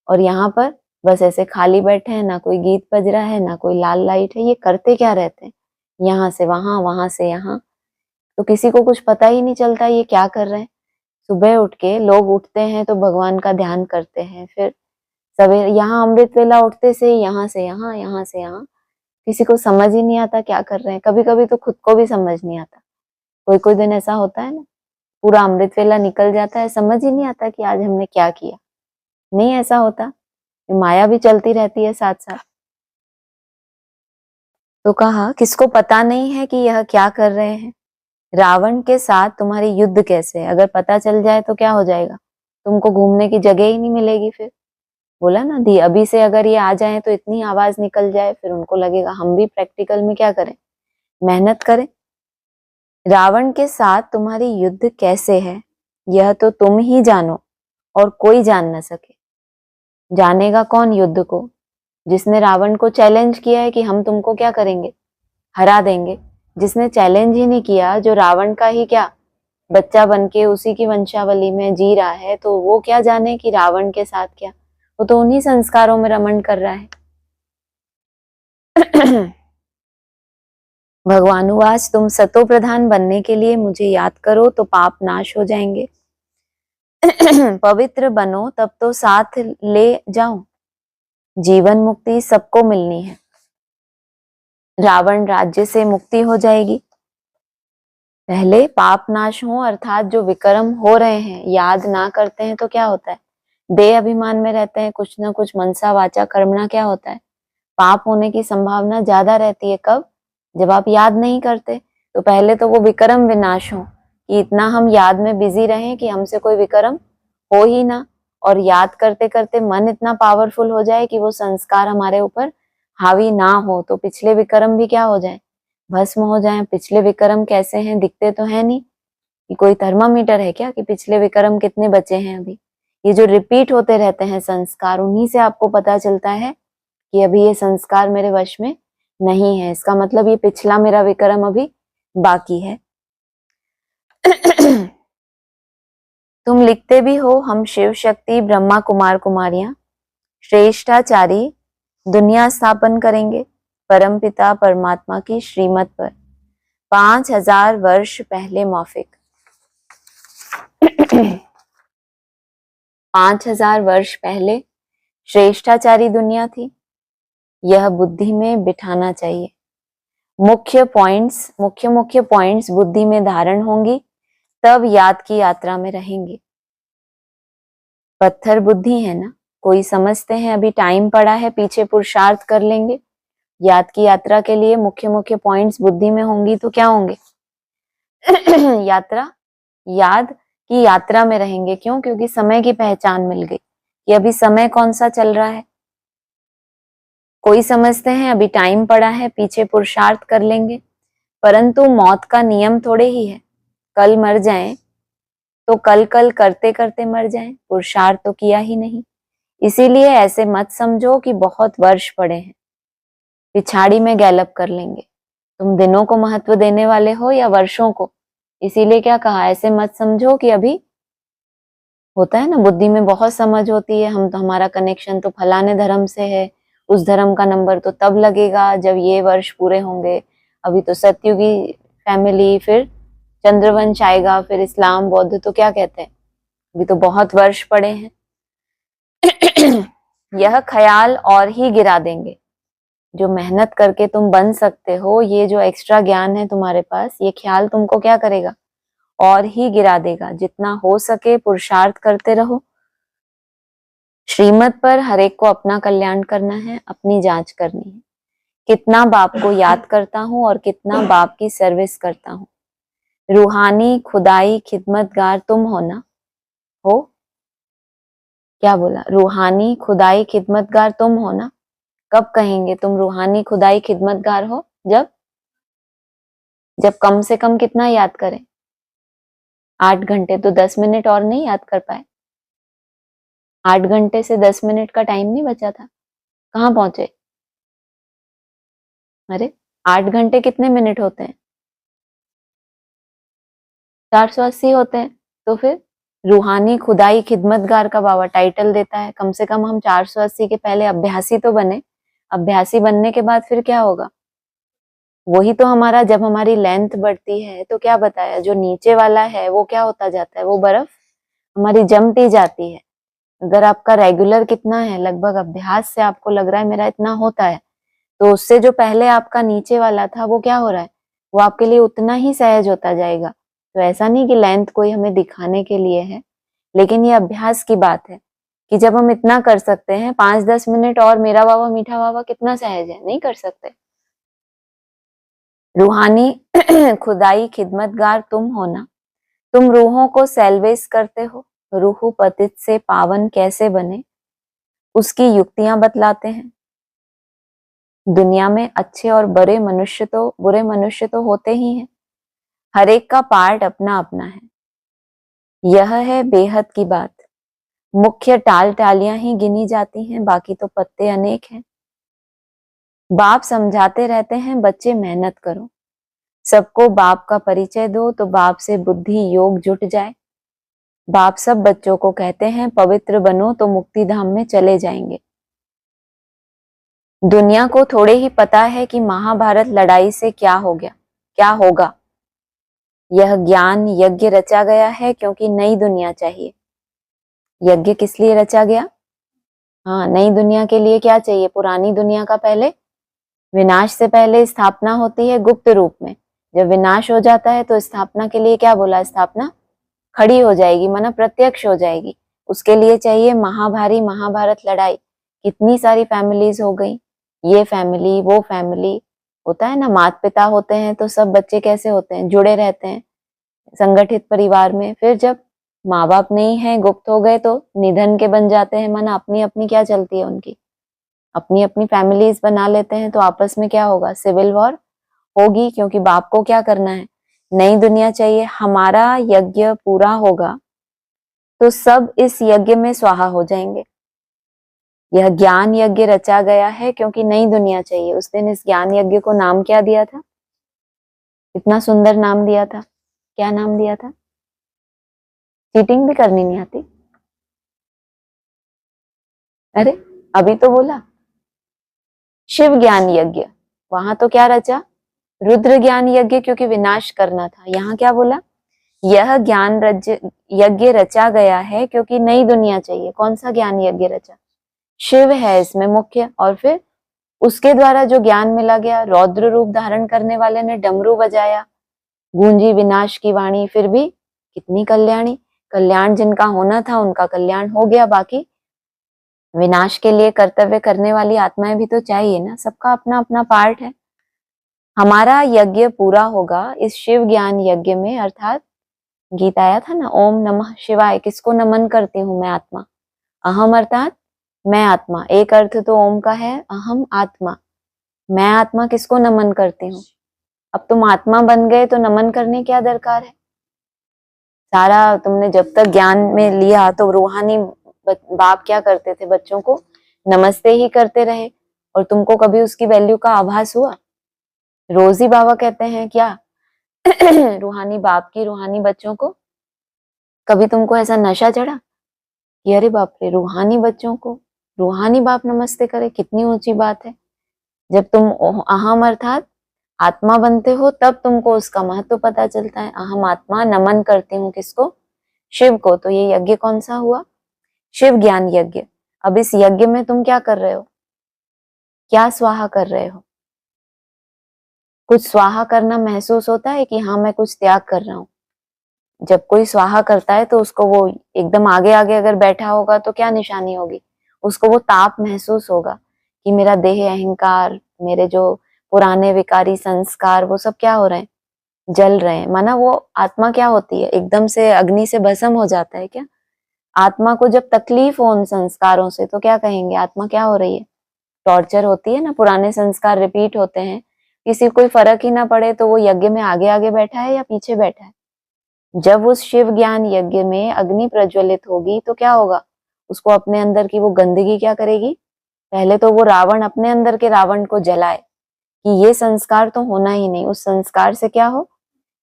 और यहाँ पर बस ऐसे खाली बैठे हैं, ना कोई गीत बज रहा है, ना कोई लाल लाइट है। ये करते क्या रहते हैं, यहाँ से वहां, वहां से यहाँ, तो किसी को कुछ पता ही नहीं चलता ये क्या कर रहे हैं। सुबह उठ के लोग उठते हैं तो भगवान का ध्यान करते हैं, फिर सवेरे यहाँ अमृत वेला उठते से यहाँ से यहाँ, यहाँ से यहाँ, किसी को समझ ही नहीं आता क्या कर रहे हैं। कभी कभी तो खुद को भी समझ नहीं आता। कोई कोई दिन ऐसा होता है ना, पूरा अमृत वेला निकल जाता है, समझ ही नहीं आता कि आज हमने क्या किया। नहीं ऐसा होता, माया भी चलती रहती है साथ साथ। तो कहा किसको पता नहीं है कि यह क्या कर रहे हैं। रावण के साथ तुम्हारी युद्ध कैसे है, अगर पता चल जाए तो क्या हो जाएगा, तुमको घूमने की जगह ही नहीं मिलेगी। फिर बोला ना दी, अभी से अगर ये आ जाए तो इतनी आवाज निकल जाए, फिर उनको लगेगा हम भी प्रैक्टिकल में क्या करें, मेहनत करें। रावण के साथ तुम्हारी युद्ध कैसे है, यह तो तुम ही जानो और कोई जान न सके। जानेगा कौन युद्ध को, जिसने रावण को चैलेंज किया है कि हम तुमको क्या करेंगे, हरा देंगे। जिसने चैलेंज ही नहीं किया, जो रावण का ही क्या बच्चा बनके उसी की वंशावली में जी रहा है, तो वो क्या जाने कि रावण के साथ क्या, वो तो उन्हीं संस्कारों में रमण कर रहा है। भगवानुवाच, तुम सतो प्रधान बनने के लिए मुझे याद करो तो पाप नाश हो जाएंगे। पवित्र बनो तब तो साथ ले जाऊं, जीवन मुक्ति सबको मिलनी है। रावण राज्य से मुक्ति हो जाएगी, पहले पाप नाश हो, अर्थात जो विक्रम हो रहे हैं याद ना करते हैं तो क्या होता है, देह अभिमान में रहते हैं, कुछ ना कुछ मनसा वाचा कर्मणा क्या होता है, पाप होने की संभावना ज्यादा रहती है। कब, जब आप याद नहीं करते। तो पहले तो वो विक्रम विनाश हो, कि इतना हम याद में बिजी रहें कि हमसे कोई विक्रम हो ही ना, और याद करते करते मन इतना पावरफुल हो जाए कि वो संस्कार हमारे ऊपर हावी ना हो, तो पिछले विक्रम भी क्या हो जाए, भस्म हो जाए। पिछले विक्रम कैसे हैं, दिखते तो है नहीं, कि कोई थर्मामीटर है क्या कि पिछले विक्रम कितने बचे हैं अभी। ये जो रिपीट होते रहते हैं संस्कार, उन्हीं से आपको पता चलता है कि अभी ये संस्कार मेरे वश में नहीं है, इसका मतलब ये पिछला मेरा विक्रम अभी बाकी है। तुम लिखते भी हो, हम शिव शक्ति ब्रह्मा कुमार कुमारियां श्रेष्ठाचारी दुनिया स्थापन करेंगे परम पिता परमात्मा की श्रीमत पर 5000 वर्ष पहले मौफिक। 5000 वर्ष पहले श्रेष्ठाचारी दुनिया थी, यह बुद्धि में बिठाना चाहिए। मुख्य पॉइंट्स बुद्धि में धारण होंगी, तब याद की यात्रा में रहेंगे। पत्थर बुद्धि है ना, कोई समझते हैं अभी टाइम पड़ा है, पीछे पुरुषार्थ कर लेंगे। याद की यात्रा के लिए मुख्य पॉइंट्स बुद्धि में होंगी तो क्या होंगे, याद की यात्रा में रहेंगे। क्यों, क्योंकि समय की पहचान मिल गई कि अभी समय कौन सा चल रहा है। कोई समझते हैं अभी टाइम पड़ा है, पीछे पुरुषार्थ कर लेंगे, परंतु मौत का नियम थोड़े ही है, कल मर जाएं तो कल कल करते करते मर जाएं, पुरुषार्थ तो किया ही नहीं। इसीलिए ऐसे मत समझो कि बहुत वर्ष पड़े हैं, पिछाड़ी में गैलप कर लेंगे। तुम दिनों को महत्व देने वाले हो या वर्षों को, इसीलिए क्या कहा, ऐसे मत समझो कि अभी होता है ना, बुद्धि में बहुत समझ होती है, हम तो हमारा कनेक्शन तो फलाने धर्म से है, उस धर्म का नंबर तो तब लगेगा जब ये वर्ष पूरे होंगे। अभी तो सतयुगी फैमिली, फिर चंद्रवंश आएगा, फिर इस्लाम बौद्ध, तो क्या कहते हैं अभी तो बहुत वर्ष पड़े हैं। यह ख्याल और ही गिरा देंगे। जो मेहनत करके तुम बन सकते हो, ये जो एक्स्ट्रा ज्ञान है तुम्हारे पास, ये ख्याल तुमको क्या करेगा, और ही गिरा देगा। जितना हो सके पुरुषार्थ करते रहो। श्रीमत पर हर एक को अपना कल्याण करना है, अपनी जांच करनी है। कितना बाप को याद करता हूँ और कितना बाप की सर्विस करता हूँ। रूहानी खुदाई खिदमतगार तुम हो ना, हो, क्या बोला, रूहानी खुदाई खिदमतगार तुम हो ना। कब कहेंगे तुम रूहानी खुदाई खिदमतगार हो, जब जब कम से कम कितना याद करें, 8 घंटे, तो 10 मिनट और नहीं याद कर पाए। 8 घंटे से 10 मिनट का टाइम नहीं बचा था, कहाँ पहुंचे। अरे 8 घंटे कितने मिनट होते हैं, 480 होते हैं। तो फिर रूहानी खुदाई खिदमतगार का बाबा टाइटल देता है। कम से कम हम 480 के पहले अभ्यासी तो बने। अभ्यासी बनने के बाद फिर क्या होगा? वही तो हमारा, जब हमारी लेंथ बढ़ती है तो क्या बताया, जो नीचे वाला है वो क्या होता जाता है, वो बर्फ हमारी जमती जाती है। अगर आपका रेगुलर कितना है, लगभग अभ्यास से आपको लग रहा है मेरा इतना होता है, तो उससे जो पहले आपका नीचे वाला था वो क्या हो रहा है, वो आपके लिए उतना ही सहज होता जाएगा। तो ऐसा नहीं कि लेंथ कोई हमें दिखाने के लिए है, लेकिन ये अभ्यास की बात है कि जब हम इतना कर सकते हैं 5-10 मिनट और मेरा बाबा मीठा बाबा कितना सहज है, नहीं कर सकते। रूहानी खुदाई खिदमतगार तुम हो ना, तुम रूहों को सेल्वेस करते हो। रूह पतित से पावन कैसे बने उसकी युक्तियां बतलाते हैं। दुनिया में अच्छे और बुरे मनुष्य तो होते ही हैं। हर एक का पार्ट अपना अपना है। यह है बेहद की बात। मुख्य टालियां ही गिनी जाती हैं, बाकी तो पत्ते अनेक हैं। बाप समझाते रहते हैं बच्चे मेहनत करो, सबको बाप का परिचय दो तो बाप से बुद्धि योग जुट जाए। बाप सब बच्चों को कहते हैं पवित्र बनो तो मुक्ति धाम में चले जाएंगे। दुनिया को थोड़े ही पता है कि महाभारत लड़ाई से क्या हो गया, क्या होगा। यह ज्ञान यज्ञ रचा गया है क्योंकि नई दुनिया चाहिए। यज्ञ किस लिए रचा गया? हाँ, नई दुनिया के लिए क्या चाहिए? पुरानी दुनिया का पहले विनाश से पहले स्थापना होती है गुप्त रूप में। जब विनाश हो जाता है तो स्थापना के लिए क्या बोला? स्थापना खड़ी हो जाएगी, माना प्रत्यक्ष हो जाएगी। उसके लिए चाहिए महाभारत लड़ाई। कितनी सारी फैमिलीज हो गई, ये फैमिली वो फैमिली, होता है ना, माता पिता होते हैं तो सब बच्चे कैसे होते हैं, जुड़े रहते हैं संगठित परिवार में। फिर जब माँ बाप नहीं है, गुप्त हो गए, तो निधन के बन जाते हैं, माना अपनी अपनी क्या चलती है उनकी, अपनी अपनी फैमिलीज बना लेते हैं। तो आपस में क्या होगा? सिविल वॉर होगी, क्योंकि बाप को क्या करना है? नई दुनिया चाहिए। हमारा यज्ञ पूरा होगा तो सब इस यज्ञ में स्वाहा हो जाएंगे। यह ज्ञान यज्ञ रचा गया है क्योंकि नई दुनिया चाहिए। उस दिन इस ज्ञान यज्ञ को नाम क्या दिया था? इतना सुंदर नाम दिया था। क्या नाम दिया था? चीटिंग भी करनी नहीं आती? अरे अभी तो बोला शिव ज्ञान यज्ञ। वहां तो क्या रचा? रुद्र ज्ञान यज्ञ, क्योंकि विनाश करना था। यहाँ क्या बोला? यह ज्ञान यज्ञ रचा गया है क्योंकि नई दुनिया चाहिए। कौन सा ज्ञान यज्ञ रचा? शिव है इसमें मुख्य। और फिर उसके द्वारा जो ज्ञान मिला गया, रौद्र रूप धारण करने वाले ने डमरू बजाया, गूंजी विनाश की वाणी। फिर भी कितनी कल्याणी, कल्याण जिनका होना था उनका कल्याण हो गया। बाकी विनाश के लिए कर्तव्य करने वाली आत्माएं भी तो चाहिए ना, सबका अपना अपना पार्ट है। हमारा यज्ञ पूरा होगा इस शिव ज्ञान यज्ञ में, अर्थात गीत आया था ना, ओम नमः शिवाय। किसको नमन करती हूँ मैं? आत्मा। अहम अर्थात मैं आत्मा। एक अर्थ तो ओम का है, अहम आत्मा। मैं आत्मा किसको नमन करती हूँ? अब तुम आत्मा बन गए तो नमन करने क्या दरकार है? सारा तुमने जब तक ज्ञान में लिया तो रूहानी बाप क्या करते थे? बच्चों को नमस्ते ही करते रहे। और तुमको कभी उसकी वैल्यू का आभास हुआ? रोज ही बाबा कहते हैं क्या रूहानी बाप की रूहानी बच्चों को। कभी तुमको ऐसा नशा चढ़ा कि अरे बाप रे, रूहानी बच्चों को रूहानी बाप नमस्ते करे? कितनी ऊंची बात है। जब तुम अहम अर्थात आत्मा बनते हो तब तुमको उसका महत्व पता चलता है। अहम आत्मा नमन करती हूँ किसको? शिव को। तो ये यज्ञ कौन सा हुआ? शिव ज्ञान यज्ञ। अब इस यज्ञ में तुम क्या कर रहे हो? क्या स्वाहा कर रहे हो? कुछ स्वाहा करना महसूस होता है कि हाँ मैं कुछ त्याग कर रहा हूँ? जब कोई स्वाहा करता है तो उसको वो एकदम आगे आगे अगर बैठा होगा तो क्या निशानी होगी? उसको वो ताप महसूस होगा कि मेरा देह अहंकार, मेरे जो पुराने विकारी संस्कार, वो सब क्या हो रहे हैं? जल रहे हैं। माना वो आत्मा क्या होती है? एकदम से अग्नि से भस्म हो जाता है क्या? आत्मा को जब तकलीफ हो उन संस्कारों से तो क्या कहेंगे? आत्मा क्या हो रही है? टॉर्चर होती है ना, पुराने संस्कार रिपीट होते हैं। किसी कोई फर्क ही ना पड़े तो वो यज्ञ में आगे आगे बैठा है या पीछे बैठा है? जब उस शिव ज्ञान यज्ञ में अग्नि प्रज्वलित होगी तो क्या होगा? उसको अपने अंदर की वो गंदगी क्या करेगी? पहले तो वो रावण अपने अंदर के रावण को जलाए कि ये संस्कार तो होना ही नहीं। उस संस्कार से क्या हो?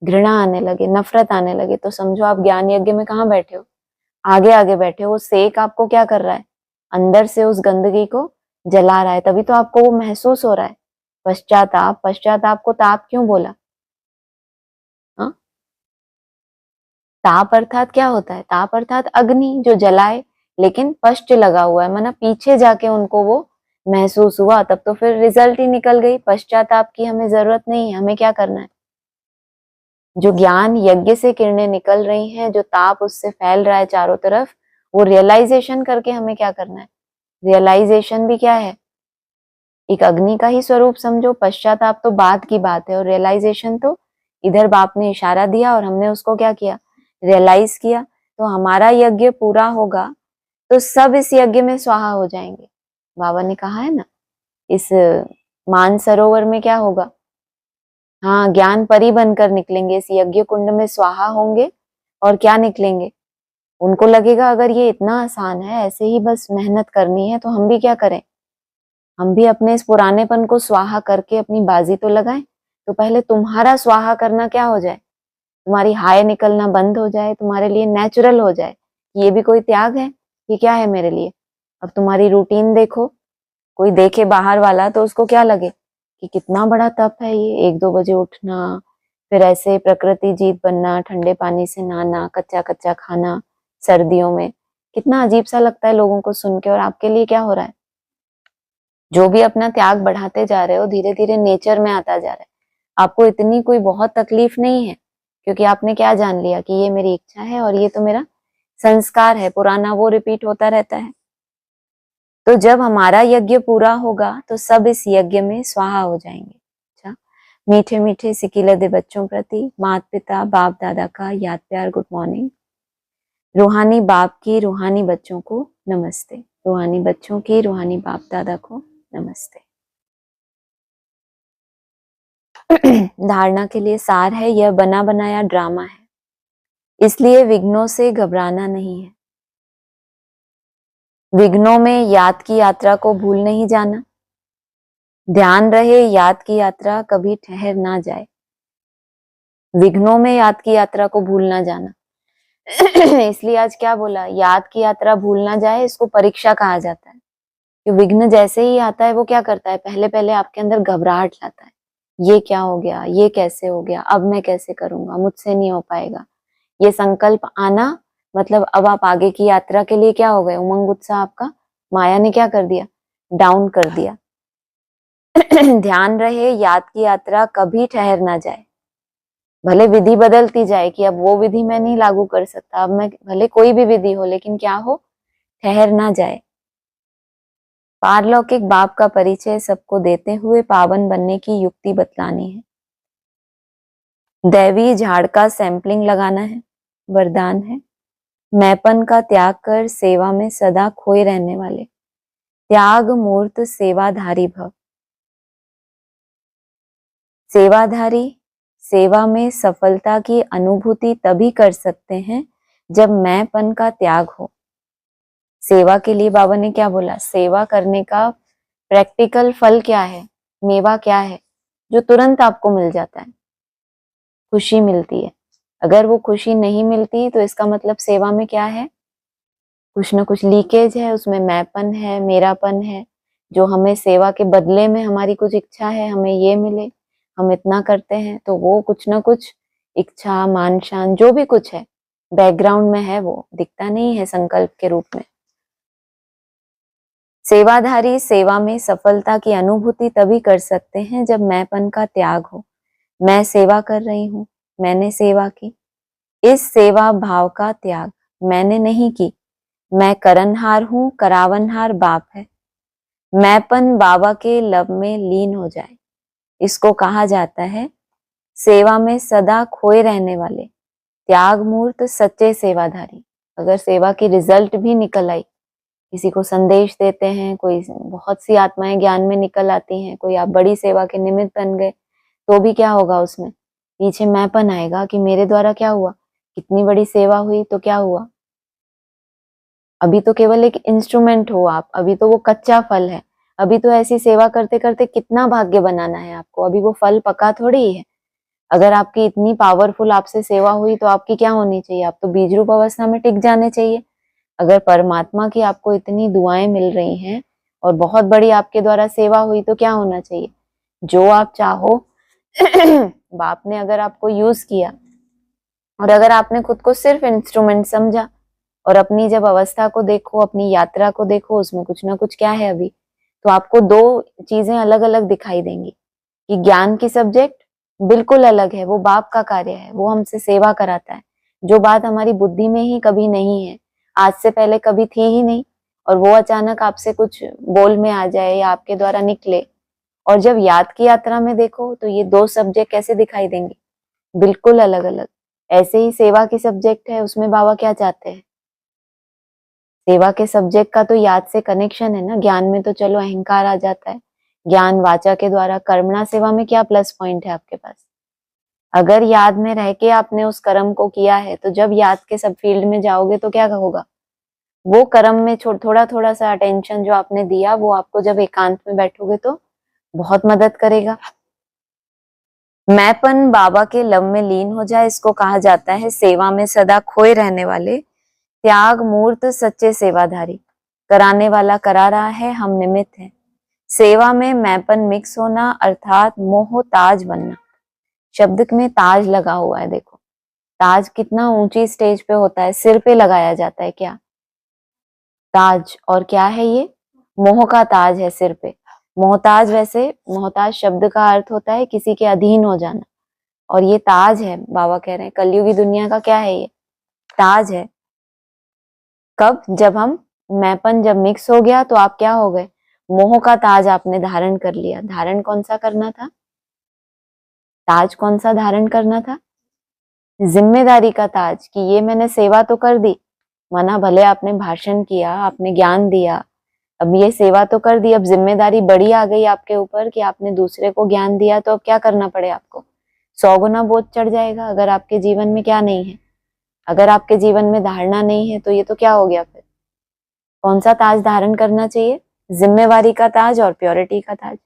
घृणा आने लगे, नफरत आने लगे, तो समझो आप ज्ञान यज्ञ में कहाँ बैठे हो, आगे आगे बैठे हो। वो सेक आपको क्या कर रहा है, अंदर से उस गंदगी को जला रहा है, तभी तो आपको वो महसूस हो रहा है। पश्चाताप, पश्चाताप को ताप क्यों बोला? हाँ, ताप अर्थात क्या होता है? ताप अर्थात अग्नि जो जलाए, लेकिन पश्च लगा हुआ है, माना पीछे जाके उनको वो महसूस हुआ, तब तो फिर रिजल्ट ही निकल गई। पश्चाताप की हमें जरूरत नहीं है, हमें क्या करना है? जो ज्ञान यज्ञ से किरणें निकल रही हैं, जो ताप उससे फैल रहा है चारों तरफ, वो रियलाइजेशन करके हमें क्या करना है? रियलाइजेशन भी क्या है? एक अग्नि का ही स्वरूप समझो। पश्चाताप तो बाद की बात है, और रियलाइजेशन तो इधर बाप ने इशारा दिया और हमने उसको क्या किया? रियलाइज किया। तो हमारा यज्ञ पूरा होगा तो सब इस यज्ञ में स्वाहा हो जाएंगे। बाबा ने कहा है ना, इस मानसरोवर में क्या होगा? हाँ, ज्ञान परी बनकर निकलेंगे, इस यज्ञ कुंड में स्वाहा होंगे और क्या निकलेंगे? उनको लगेगा अगर ये इतना आसान है, ऐसे ही बस मेहनत करनी है, तो हम भी क्या करें? हम भी अपने इस पुरानेपन को स्वाहा करके अपनी बाजी तो लगाएं। तो पहले तुम्हारा स्वाहा करना क्या हो जाए, तुम्हारी हाय निकलना बंद हो जाए, तुम्हारे लिए नेचुरल हो जाए। ये भी कोई त्याग है? ये क्या है मेरे लिए? अब तुम्हारी रूटीन देखो, कोई देखे बाहर वाला तो उसको क्या लगे कि कितना बड़ा तप है ये, 1-2 बजे उठना, फिर ऐसे प्रकृति जीत बनना, ठंडे पानी से नहाना, कच्चा कच्चा खाना सर्दियों में, कितना अजीब सा लगता है लोगों को सुन के। और आपके लिए क्या हो रहा है? जो भी अपना त्याग बढ़ाते जा रहे हो, धीरे धीरे नेचर में आता जा रहा है। आपको इतनी कोई बहुत तकलीफ नहीं है, क्योंकि आपने क्या जान लिया कि ये मेरी इच्छा है और ये तो मेरा संस्कार है, पुराना वो रिपीट होता रहता है। तो जब हमारा यज्ञ पूरा होगा तो सब इस यज्ञ में स्वाहा हो जाएंगे। अच्छा, मीठे मीठे सिकिलदे बच्चों प्रति माता पिता बाप दादा का याद प्यार गुड मॉर्निंग। रूहानी बाप की रूहानी बच्चों को नमस्ते, रूहानी बच्चों की रूहानी बाप दादा को नमस्ते। धारणा के लिए सार है, यह बना बनाया ड्रामा है, इसलिए विघ्नों से घबराना नहीं है। विघ्नों में याद की यात्रा को भूल नहीं जाना। ध्यान रहे याद की यात्रा कभी ठहर ना जाए। विघ्नों में याद की यात्रा को भूल ना जाना। इसलिए आज क्या बोला, याद की यात्रा भूल ना जाए, इसको परीक्षा कहा जाता है। कि विघ्न जैसे ही आता है वो क्या करता है, पहले पहले आपके अंदर घबराहट लाता है। ये क्या हो गया, ये कैसे हो गया, अब मैं कैसे करूंगा, मुझसे नहीं हो पाएगा। ये संकल्प आना मतलब अब आप आगे की यात्रा के लिए क्या हो गए, उमंग उत्साह आपका माया ने क्या कर दिया, डाउन कर दिया। ध्यान रहे याद की यात्रा कभी ठहर ना जाए। भले विधि बदलती जाए कि अब वो विधि मैं नहीं लागू कर सकता, अब मैं भले कोई भी विधि हो, लेकिन क्या हो, ठहर ना जाए। पारलौकिक बाप का परिचय सबको देते हुए पावन बनने की युक्ति बतलानी है। दैवी झाड़ का सैंपलिंग लगाना है, वरदान है। मैंपन का त्याग कर सेवा में सदा खोए रहने वाले त्याग मूर्त सेवाधारी भव। सेवाधारी सेवा में सफलता की अनुभूति तभी कर सकते हैं जब मैंपन का त्याग हो। सेवा के लिए बाबा ने क्या बोला, सेवा करने का प्रैक्टिकल फल क्या है, मेवा क्या है, जो तुरंत आपको मिल जाता है, खुशी मिलती है। अगर वो खुशी नहीं मिलती तो इसका मतलब सेवा में क्या है, कुछ ना कुछ लीकेज है, उसमें मैंपन है, मेरापन है। जो हमें सेवा के बदले में हमारी कुछ इच्छा है, हमें ये मिले, हम इतना करते हैं, तो वो कुछ ना कुछ इच्छा मान शान जो भी कुछ है बैकग्राउंड में है, वो दिखता नहीं है संकल्प के रूप में। सेवाधारी सेवा में सफलता की अनुभूति तभी कर सकते हैं जब मैंपन का त्याग हो। मैं सेवा कर रही हूँ, मैंने सेवा की, इस सेवा भाव का त्याग मैंने नहीं की। मैं करनहार हूँ, करावनहार बाप है। मैंपन बाबा के लब में लीन हो जाए, इसको कहा जाता है सेवा में सदा खोए रहने वाले त्याग मूर्त सच्चे सेवाधारी। अगर सेवा की रिजल्ट भी निकल आई, किसी को संदेश देते हैं, कोई बहुत सी आत्माएं ज्ञान में निकल आती हैं, कोई आप बड़ी सेवा के निमित्त बन गए, तो भी क्या होगा, उसमें पीछे मैंपन आएगा कि मेरे द्वारा क्या हुआ, कितनी बड़ी सेवा हुई तो क्या हुआ। अभी तो केवल एक इंस्ट्रूमेंट हो आप, अभी तो वो कच्चा फल है। अभी तो ऐसी सेवा करते करते कितना भाग्य बनाना है आपको, अभी वो फल पका थोड़ी है। अगर आपकी इतनी पावरफुल आपसे सेवा हुई तो आपकी क्या होनी चाहिए? आप तो बीज रूप अवस्था में टिक जाने चाहिए। अगर परमात्मा की आपको इतनी दुआएं मिल रही हैं और बहुत बड़ी आपके द्वारा सेवा हुई तो क्या होना चाहिए? जो आप चाहो बाप ने अगर आपको यूज किया और अगर आपने खुद को सिर्फ इंस्ट्रूमेंट समझा और अपनी जब अवस्था को देखो, अपनी यात्रा को देखो, उसमें कुछ ना कुछ क्या है अभी, तो आपको दो चीजें अलग अलग दिखाई देंगी कि ज्ञान की सब्जेक्ट बिल्कुल अलग है, वो बाप का कार्य है, वो हमसे सेवा कराता है। जो बात हमारी बुद्धि में ही कभी नहीं है, आज से पहले कभी थी ही नहीं, और वो अचानक आपसे कुछ बोल में आ जाए या आपके द्वारा निकले, और जब याद की यात्रा में देखो तो ये दो सब्जेक्ट कैसे दिखाई देंगे? बिल्कुल अलग अलग। ऐसे ही सेवा की सब्जेक्ट है, उसमें बाबा क्या चाहते हैं? सेवा के सब्जेक्ट का तो याद से कनेक्शन है ना। ज्ञान में तो चलो अहंकार आ जाता है, ज्ञान वाचा के द्वारा। कर्मणा सेवा में क्या प्लस पॉइंट है आपके पास? अगर याद में रह के आपने उस कर्म को किया है तो जब याद के सब फील्ड में जाओगे तो क्या होगा? वो कर्म में थोड़ा थोड़ा सा अटेंशन जो आपने दिया वो आपको जब एकांत में बैठोगे तो बहुत मदद करेगा। मैंपन बाबा के लव में लीन हो जाए, इसको कहा जाता है सेवा में सदा खोए रहने वाले त्याग मूर्त सच्चे सेवाधारी। कराने वाला करा रहा है, हम निमित्त हैं। सेवा में मैंपन मिक्स होना अर्थात मोह ताज बनना। शब्द में ताज लगा हुआ है, देखो ताज कितना ऊंची स्टेज पे होता है, सिर पे लगाया जाता है क्या? ताज। और क्या है ये? मोह का ताज है सिर पे। मोहताज, वैसे मोहताज शब्द का अर्थ होता है किसी के अधीन हो जाना, और ये ताज है। बाबा कह रहे हैं कलयुगी दुनिया का क्या है? ये ताज है। कब? जब हम मैंपन जब मिक्स हो गया तो आप क्या हो गए? मोह का ताज आपने धारण कर लिया। धारण कौन सा करना था? ताज कौन सा धारण करना था? जिम्मेदारी का ताज, कि ये मैंने सेवा तो कर दी, माना भले आपने भाषण किया, आपने ज्ञान दिया, अब ये सेवा तो कर दी, अब जिम्मेदारी बड़ी आ गई आपके ऊपर कि आपने दूसरे को ज्ञान दिया, तो अब क्या करना पड़े आपको? 100 गुना बोझ चढ़ जाएगा। अगर आपके जीवन में क्या नहीं है, अगर आपके जीवन में धारणा नहीं है, तो ये तो क्या हो गया फिर? कौन सा ताज धारण करना चाहिए? जिम्मेवारी का ताज और प्योरिटी का ताज।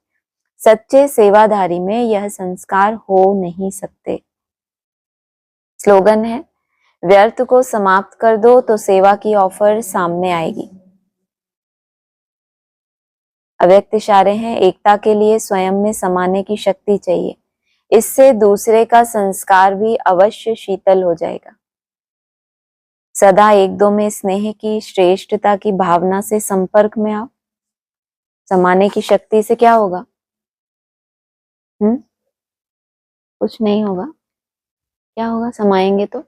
सच्चे सेवाधारी में यह संस्कार हो नहीं सकते। स्लोगन है, व्यर्थ को समाप्त कर दो तो सेवा की ऑफर सामने आएगी। अव्यक्त इशारे हैं, एकता के लिए स्वयं में समाने की शक्ति चाहिए, इससे दूसरे का संस्कार भी अवश्य शीतल हो जाएगा। सदा एक दो में स्नेह की श्रेष्ठता की भावना से संपर्क में आओ। समाने की शक्ति से क्या होगा? कुछ नहीं होगा। क्या होगा समाएंगे तो?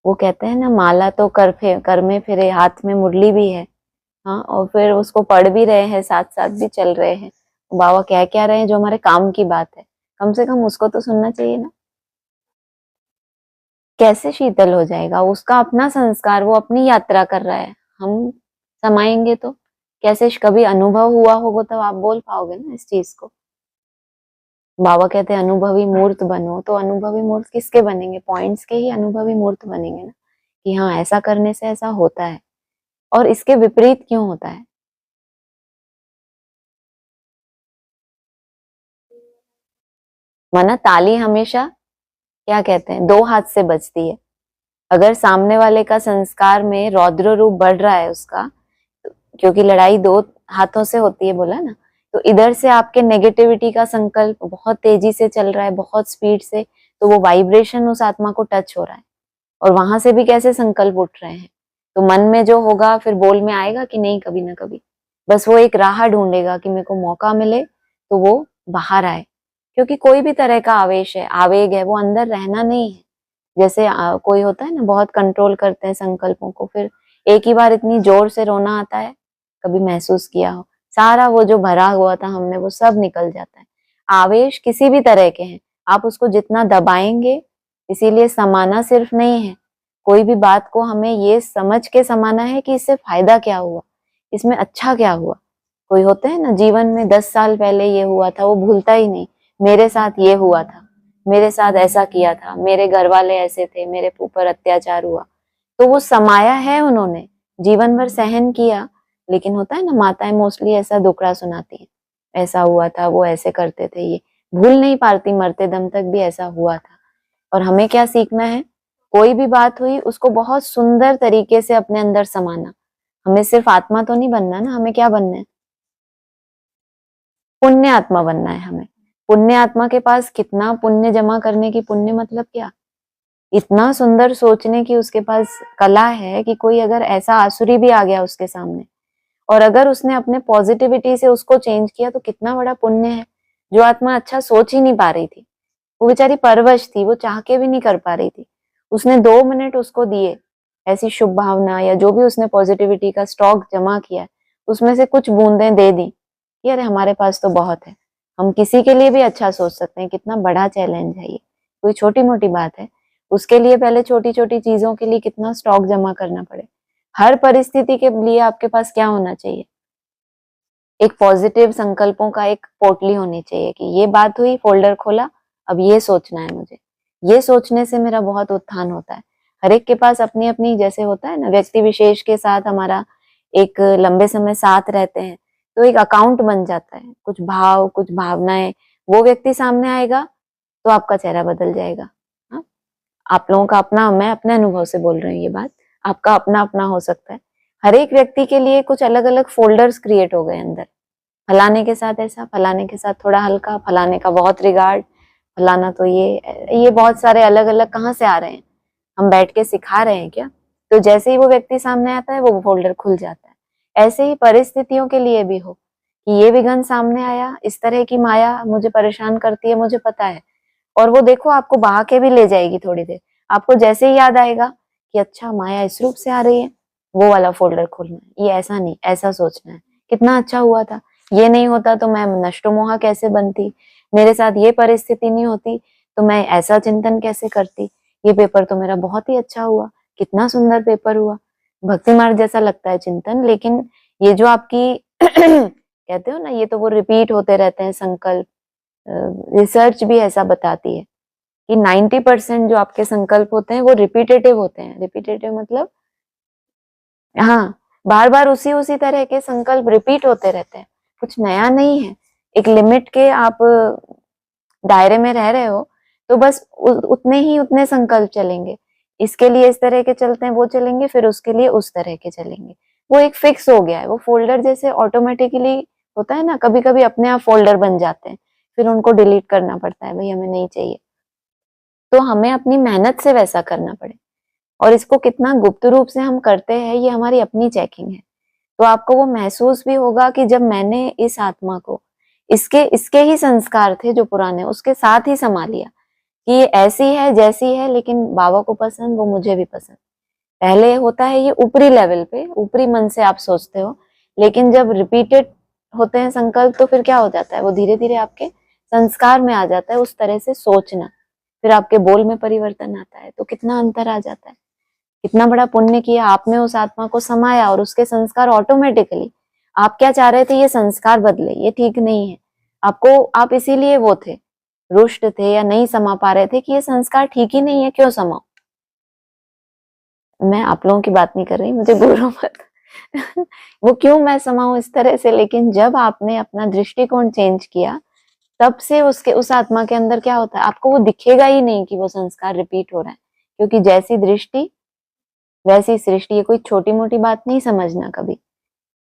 वो कहते हैं ना, माला तो कर में फिरे, हाथ में मुरली भी है। हाँ, और फिर उसको पढ़ भी रहे हैं, साथ साथ भी चल रहे हैं। बाबा कह क्या रहे हैं? जो हमारे काम की बात है, कम से कम उसको तो सुनना चाहिए ना। कैसे शीतल हो जाएगा? उसका अपना संस्कार, वो अपनी यात्रा कर रहा है, हम समाएंगे तो कैसे? कभी अनुभव हुआ होगा तब आप बोल पाओगे ना इस चीज को। बाबा कहते हैं अनुभवी मूर्त बनो, तो अनुभवी मूर्त किसके बनेंगे? पॉइंट्स के ही अनुभवी मूर्त बनेंगे ना, कि हाँ ऐसा करने से ऐसा होता है, और इसके विपरीत क्यों होता है? माना ताली हमेशा क्या कहते हैं, दो हाथ से बजती है। अगर सामने वाले का संस्कार में रौद्र रूप बढ़ रहा है उसका, क्योंकि लड़ाई दो हाथों से होती है बोला ना, तो इधर से आपके नेगेटिविटी का संकल्प बहुत तेजी से चल रहा है, बहुत स्पीड से, तो वो वाइब्रेशन उस आत्मा को टच हो रहा है, और वहां से भी कैसे संकल्प उठ रहे हैं, तो मन में जो होगा फिर बोल में आएगा कि नहीं, कभी ना कभी। बस वो एक राह ढूंढेगा कि मेरे को मौका मिले तो वो बाहर आए, क्योंकि कोई भी तरह का आवेश है, आवेग है, वो अंदर रहना नहीं है। जैसे कोई होता है ना, बहुत कंट्रोल करते हैं संकल्पों को, फिर एक ही बार इतनी जोर से रोना आता है, कभी महसूस किया हो? सारा वो जो भरा हुआ था हमने, वो सब निकल जाता है। आवेश किसी भी तरह के हैं, आप उसको जितना दबाएंगे, इसीलिए समाना सिर्फ नहीं है, कोई भी बात को हमें ये समझ के समाना है कि इससे फायदा क्या हुआ, इसमें अच्छा क्या हुआ। कोई होते हैं ना जीवन में 10 साल पहले ये हुआ था, वो भूलता ही नहीं, मेरे साथ ये हुआ था, मेरे साथ ऐसा किया था, मेरे घर वाले ऐसे थे, मेरे ऊपर अत्याचार हुआ, तो वो समाया है उन्होंने, जीवन भर सहन किया। लेकिन होता है ना, माताएं मोस्टली ऐसा दुखड़ा सुनाती हैं, ऐसा हुआ था, वो ऐसे करते थे, ये भूल नहीं पाती, मरते दम तक भी ऐसा हुआ था। और हमें क्या सीखना है, कोई भी बात हुई उसको बहुत सुंदर तरीके से अपने अंदर समाना। हमें सिर्फ आत्मा तो नहीं बनना ना, हमें क्या बनना है, पुण्य आत्मा बनना है हमें। पुण्य आत्मा के पास कितना पुण्य जमा करने की, पुण्य मतलब क्या, इतना सुंदर सोचने की उसके पास कला है कि कोई अगर ऐसा आसुरी भी आ गया उसके सामने और अगर उसने अपने पॉजिटिविटी से उसको चेंज किया तो कितना बड़ा पुण्य है। जो आत्मा अच्छा सोच ही नहीं पा रही थी, वो बेचारी परवश थी, वो चाह के भी नहीं कर पा रही थी, उसने 2 मिनट उसको दिए, ऐसी शुभ भावना या जो भी उसने पॉजिटिविटी का स्टॉक जमा किया है उसमें से कुछ बूंदें दे दी कि अरे हमारे पास तो बहुत है, हम किसी के लिए भी अच्छा सोच सकते हैं। कितना बड़ा चैलेंज है ये, कोई छोटी मोटी बात है। उसके लिए पहले छोटी छोटी चीजों के लिए कितना स्टॉक जमा करना पड़े। हर परिस्थिति के लिए आपके पास क्या होना चाहिए, एक पॉजिटिव संकल्पों का एक पोटली होनी चाहिए कि ये बात हुई, फोल्डर खोला, अब ये सोचना है मुझे, ये सोचने से मेरा बहुत उत्थान होता है। हर एक के पास अपनी अपनी, जैसे होता है ना, व्यक्ति विशेष के साथ हमारा एक लंबे समय साथ रहते हैं तो एक अकाउंट बन जाता है, कुछ भाव कुछ भावनाएं, वो व्यक्ति सामने आएगा तो आपका चेहरा बदल जाएगा। हाँ, आप लोगों का अपना, मैं अपने अनुभव से बोल रही हूँ ये बात, आपका अपना अपना हो सकता है। हर एक व्यक्ति के लिए कुछ अलग अलग फोल्डर्स क्रिएट हो गए अंदर, फलाने के साथ ऐसा, फलाने के साथ थोड़ा हल्का, फलाने का बहुत रिगार्ड, फलाना तो ये बहुत सारे अलग अलग कहाँ से आ रहे हैं, हम बैठ के सिखा रहे हैं क्या? तो जैसे ही वो व्यक्ति सामने आता है वो फोल्डर खुल जाता है। ऐसे ही परिस्थितियों के लिए भी हो कि ये विघ्न सामने आया, इस तरह की माया मुझे परेशान करती है, मुझे पता है, और वो देखो आपको बहा के भी ले जाएगी थोड़ी देर। आपको जैसे ही याद आएगा कि अच्छा माया इस रूप से आ रही है, वो वाला फोल्डर खोलना है, ये ऐसा नहीं, ऐसा सोचना है, कितना अच्छा हुआ था, ये नहीं होता तो मैं नष्टमोहा कैसे बनती, मेरे साथ ये परिस्थिति नहीं होती तो मैं ऐसा चिंतन कैसे करती, ये पेपर तो मेरा बहुत ही अच्छा हुआ, कितना सुंदर पेपर हुआ। भक्ति मार्ग जैसा लगता है चिंतन, लेकिन ये जो आपकी कहते हो ना, ये तो वो रिपीट होते रहते हैं संकल्प। रिसर्च भी ऐसा बताती है कि 90% जो आपके संकल्प होते हैं वो रिपीटेटिव होते हैं। रिपीटेटिव मतलब, हाँ, बार बार उसी उसी तरह के संकल्प रिपीट होते रहते हैं, कुछ नया नहीं है। एक लिमिट के आप दायरे में रह रहे हो तो बस उतने ही उतने संकल्प चलेंगे, इसके लिए इस तरह के चलते हैं, वो चलेंगे, फिर उसके लिए उस तरह के चलेंगे। वो एक फिक्स हो गया है, वो फोल्डर जैसे ऑटोमेटिकली होता है ना, कभी कभी अपने आप फोल्डर बन जाते हैं, फिर उनको डिलीट करना पड़ता है, भाई हमें नहीं चाहिए। तो हमें अपनी मेहनत से वैसा करना पड़े, और इसको कितना गुप्त रूप से हम करते हैं ये हमारी अपनी चेकिंग है। तो आपको वो महसूस भी होगा कि जब मैंने इस आत्मा को, इसके इसके ही संस्कार थे जो पुराने, उसके साथ ही समा लिया कि ये ऐसी है जैसी है, लेकिन बाबा को पसंद, वो मुझे भी पसंद। पहले होता है ये ऊपरी लेवल पे, ऊपरी मन से आप सोचते हो, लेकिन जब रिपीटेड होते हैं संकल्प तो फिर क्या हो जाता है, वो धीरे धीरे आपके संस्कार में आ जाता है उस तरह से सोचना, फिर आपके बोल में परिवर्तन आता है, तो कितना अंतर आ जाता है। कितना बड़ा पुण्य किया आपने, उस आत्मा को समाया और उसके संस्कार ऑटोमेटिकली, आप क्या चाह रहे थे, ये संस्कार बदले, ये ठीक नहीं है आपको, आप इसीलिए वो थे, रुष्ट थे या नहीं समा पा रहे थे कि ये संस्कार ठीक ही नहीं है, क्यों समाओ। मैं आप लोगों की बात नहीं कर रही, मुझे बुरा मत वो क्यों मैं समाऊं इस तरह से, लेकिन जब आपने अपना दृष्टिकोण चेंज किया तब से उसके, उस आत्मा के अंदर क्या होता है, आपको वो दिखेगा ही नहीं कि वो संस्कार रिपीट हो रहा है, क्योंकि जैसी दृष्टि वैसी सृष्टि। ये कोई छोटी मोटी बात नहीं समझना कभी।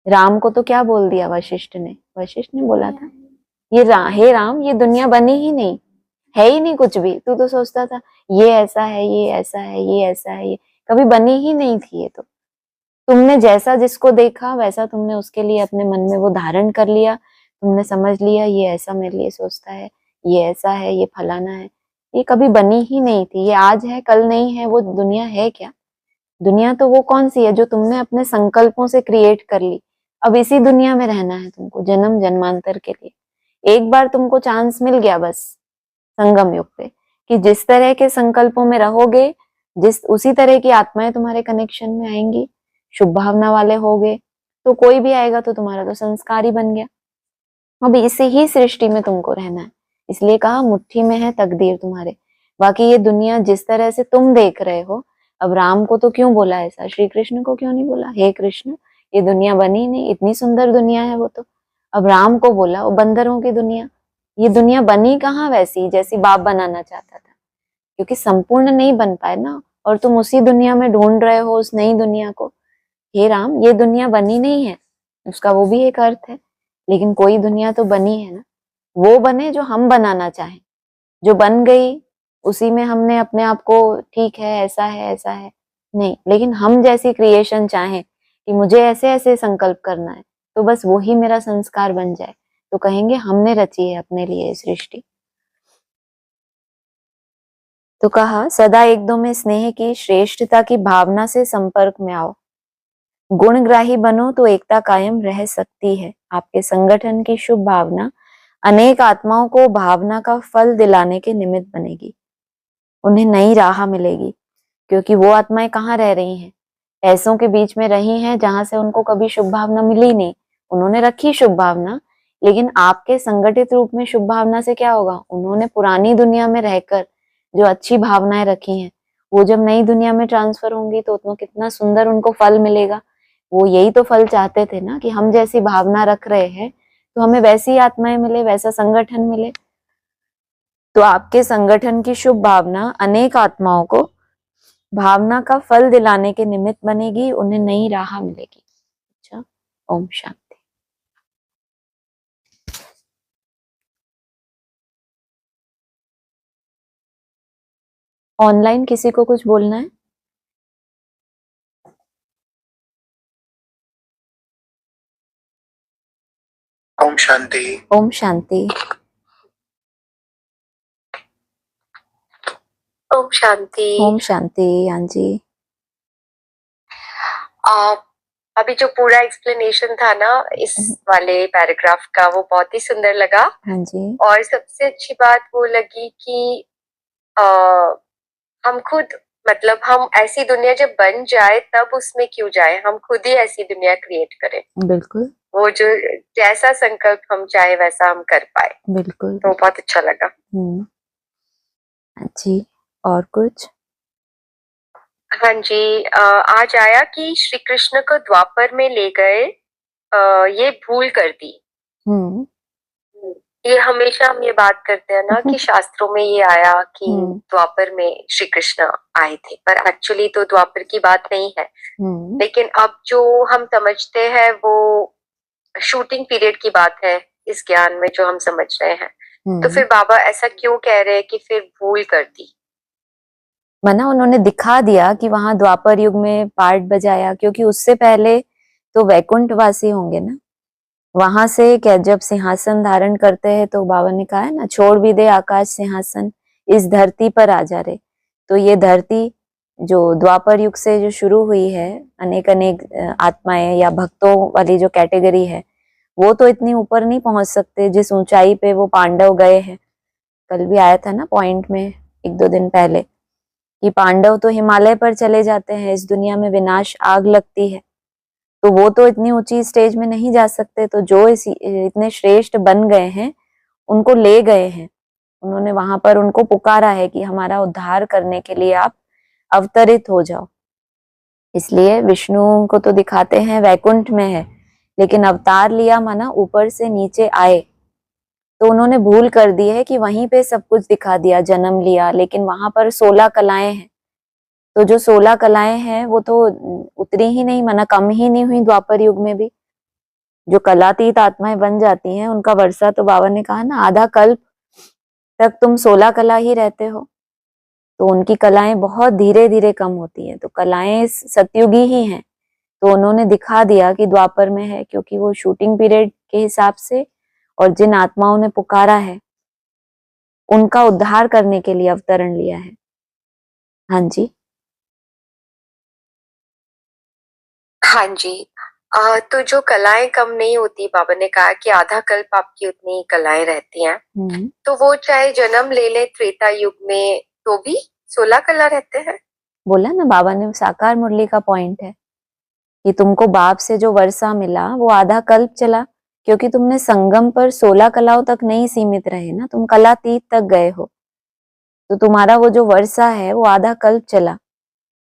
राम को तो क्या बोल दिया वशिष्ठ ने, वशिष्ठ ने बोला था ये हे राम, ये दुनिया बनी ही नहीं, है ही नहीं कुछ भी, तू तो सोचता था ये ऐसा है, ये ऐसा है, ये ऐसा है, ये कभी बनी ही नहीं थी। ये तो तुमने जैसा जिसको देखा वैसा तुमने उसके लिए अपने मन में वो धारण कर लिया, तुमने समझ लिया ये ऐसा मेरे लिए सोचता है, ये ऐसा है, ये फलाना है। ये कभी बनी ही नहीं थी, ये आज है कल नहीं है। वो दुनिया है क्या? दुनिया तो वो कौन सी है जो तुमने अपने संकल्पों से क्रिएट कर ली। अब इसी दुनिया में रहना है तुमको जन्म जन्मांतर के लिए। एक बार तुमको चांस मिल गया बस संगम युग पे, कि जिस तरह के संकल्पों में रहोगे, जिस उसी तरह की आत्माएं तुम्हारे कनेक्शन में आएंगी, शुभ भावना वाले होगे, तो कोई भी आएगा तो तुम्हारा तो संस्कार ही बन गया। अब इसी ही सृष्टि में तुमको रहना है, इसलिए कहा मुट्ठी में है तकदीर तुम्हारे। बाकी ये दुनिया जिस तरह से तुम देख रहे हो, अब राम को तो क्यों बोला ऐसा, श्री कृष्ण को क्यों नहीं बोला हे कृष्ण ये दुनिया बनी नहीं, इतनी सुंदर दुनिया है वो तो। अब राम को बोला वो बंदरों की दुनिया, ये दुनिया बनी कहाँ वैसी जैसी बाप बनाना चाहता था, क्योंकि संपूर्ण नहीं बन पाए ना, और तुम उसी दुनिया में ढूंढ रहे हो उस नई दुनिया को। हे राम, ये दुनिया बनी नहीं है, उसका वो भी एक अर्थ है, लेकिन कोई दुनिया तो बनी है ना। वो बने जो हम बनाना चाहें, जो बन गई उसी में हमने अपने आप को ठीक है ऐसा है ऐसा है नहीं, लेकिन हम जैसी क्रिएशन चाहें कि मुझे ऐसे ऐसे संकल्प करना है, तो बस वही मेरा संस्कार बन जाए, तो कहेंगे हमने रची है अपने लिए सृष्टि। तो कहा सदा एक दो में स्नेह की श्रेष्ठता की भावना से संपर्क में आओ, गुणग्राही बनो तो एकता कायम रह सकती है। आपके संगठन की शुभ भावना अनेक आत्माओं को भावना का फल दिलाने के निमित्त बनेगी, उन्हें नई राह मिलेगी, क्योंकि वो आत्माएं कहाँ रह रही हैं, ऐसों के बीच में रही हैं जहां से उनको कभी शुभ भावना मिली नहीं। उन्होंने रखी शुभ भावना, लेकिन आपके संगठित रूप में शुभ भावना से क्या होगा, उन्होंने पुरानी दुनिया में रहकर जो अच्छी भावनाएं रखी हैं, वो जब नई दुनिया में ट्रांसफर होंगी तो उतना कितना सुंदर उनको फल मिलेगा। वो यही तो फल चाहते थे ना, कि हम जैसी भावना रख रहे हैं तो हमें वैसी आत्माएं मिले, वैसा संगठन मिले। तो आपके संगठन की शुभ भावना अनेक आत्माओं को भावना का फल दिलाने के निमित्त बनेगी, उन्हें नई राह मिलेगी। अच्छा, ओम शांति। ऑनलाइन किसी को कुछ बोलना है? ओम शांति। ओम शांति। ओम शांति। ओम शांति। हाँ जी। अभी जो पूरा एक्सप्लेनेशन था ना इस वाले पैराग्राफ का, वो बहुत ही सुंदर लगा। हाँ जी। और सबसे अच्छी बात वो लगी कि हम खुद, मतलब हम ऐसी दुनिया जब बन जाए तब उसमें क्यों जाए, हम खुद ही ऐसी दुनिया क्रिएट करें। बिल्कुल। वो जो जैसा संकल्प हम चाहे वैसा हम कर पाए। बिल्कुल। तो बहुत अच्छा लगा। हाँ जी, और कुछ? हाँ जी, आज आया कि श्री कृष्ण को द्वापर में ले गए, ये भूल कर दी। ये हमेशा हम ये बात करते हैं ना कि शास्त्रों में ये आया कि द्वापर में श्री कृष्ण आए थे, पर एक्चुअली तो द्वापर की बात नहीं है। लेकिन अब जो हम समझते हैं वो शूटिंग पीरियड की बात है, इस ज्ञान में जो हम समझ रहे हैं। तो फिर बाबा ऐसा क्यों कह रहे हैं कि फिर भूल कर दी? मना उन्होंने दिखा दिया कि वहां द्वापर युग में पार्ट बजाया, क्योंकि उससे पहले तो वैकुंठवासी होंगे ना, वहां से क्या जब सिंहासन धारण करते हैं तो बाबा ने कहा है ना, छोड़ भी दे आकाश सिंहासन, इस धरती पर आ जा रे। तो ये धरती जो द्वापर युग से जो शुरू हुई है, अनेक अनेक आत्माएं या भक्तों वाली जो कैटेगरी है, वो तो इतनी ऊपर नहीं पहुंच सकते जिस ऊंचाई पे वो पांडव गए हैं। कल भी आया था ना पॉइंट में, एक दो दिन पहले, कि पांडव तो हिमालय पर चले जाते हैं, इस दुनिया में विनाश आग लगती है, तो वो तो इतनी ऊंची स्टेज में नहीं जा सकते। तो जो इतने श्रेष्ठ बन गए हैं उनको ले गए हैं, उन्होंने वहां पर उनको पुकारा है कि हमारा उद्धार करने के लिए आप अवतरित हो जाओ। इसलिए विष्णु को तो दिखाते हैं वैकुंठ में है, लेकिन अवतार लिया माना ऊपर से नीचे आए, तो उन्होंने भूल कर दी है कि वहीं पे सब कुछ दिखा दिया, जन्म लिया, लेकिन वहां पर 16 कलाएं हैं। तो जो 16 कलाएं हैं वो तो उतरी ही नहीं, माना कम ही नहीं हुई द्वापर युग में भी। जो कलातीत आत्माएं बन जाती हैं उनका वर्षा तो बाबा ने कहा ना, आधा कल्प तक तुम 16 कला ही रहते हो, तो उनकी कलाएं बहुत धीरे धीरे कम होती है। तो कलाएं सतयुगी ही हैं, तो उन्होंने दिखा दिया कि द्वापर में है, क्योंकि वो शूटिंग पीरियड के हिसाब से और जिन आत्माओं ने पुकारा है उनका उद्धार करने के लिए अवतरण लिया है। हाँ जी। हाँ जी। तो जो कलाएं कम नहीं होती, बाबा ने कहा कि आधा कल्प आपकी उतनी कलाएं रहती हैं। तो वो चाहे जन्म ले ले त्रेता युग में तो भी 16 कला रहते हैं। बोला ना बाबा ने, साकार मुरली का पॉइंट है कि तुमको बाप से जो वर्षा मिला वो आधा कल्प चला, क्योंकि तुमने संगम पर 16 कलाओं तक नहीं सीमित रहे ना, तुम कलातीत तक गए हो, तो तुम्हारा वो जो वर्षा है वो आधा कल्प चला।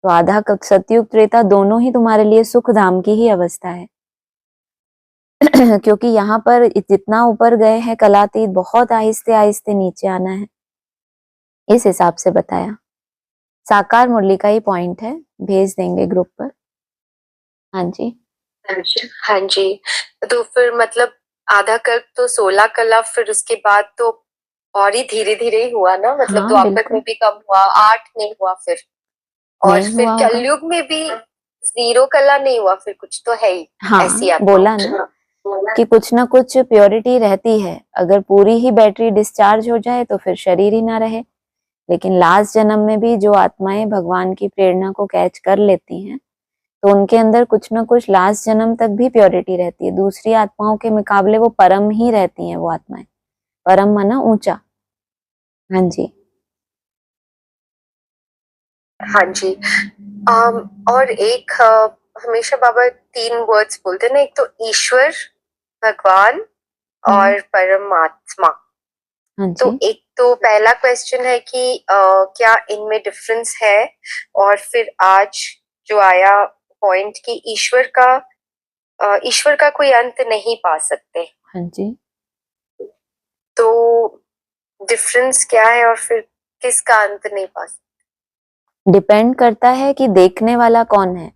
तो आधा कल्प, सतयुग त्रेता दोनों ही तुम्हारे लिए सुख धाम की ही अवस्था है। क्योंकि यहाँ पर जितना ऊपर गए हैं कलातीत, बहुत आहिस्ते आहिस्ते नीचे आना है, इस हिसाब से बताया। साकार मुरली का ही पॉइंट है, भेज देंगे ग्रुप पर। हाँ जी। हाँ जी, तो फिर मतलब आधा कल्प तो 16 कला, फिर उसके बाद तो और ही धीरे धीरे ही हुआ ना, मतलब हाँ, द्वापर बिल्कुल। में भी कम हुआ, 8 नहीं हुआ फिर, और नहीं फिर हुआ होगा। कलयुग में भी 0 कला नहीं हुआ, फिर कुछ तो है ही ऐसी हाँ, बोला ना कि कुछ ना कुछ प्योरिटी रहती है। अगर पूरी ही बैटरी डिस्चार्ज हो जाए तो फिर शरीर ही ना रहे। लेकिन लास्ट जन्म में भी जो आत्माएं भगवान की प्रेरणा को कैच कर लेती हैं, तो उनके अंदर कुछ ना कुछ लास्ट जन्म तक भी प्योरिटी रहती है। दूसरी आत्माओं के मुकाबले वो परम ही रहती हैं, वो आत्माएं। परम माना ऊंचा। हाँ जी। हाँ जी। और एक हमेशा बाबा 3 वर्ड्स बोलते हैं ना, एक तो ईश्वर, भगवान और परमात्मा। हाँ तो जी। एक तो पहला क्वेश्चन है कि क्या इनमें डिफरेंस है, और फिर आज जो आया पॉइंट कि ईश्वर का कोई अंत नहीं पा सकते, हाँ जी। तो डिफरेंस क्या है, और फिर किसका अंत नहीं पा सकते? डिपेंड करता है कि देखने वाला कौन है।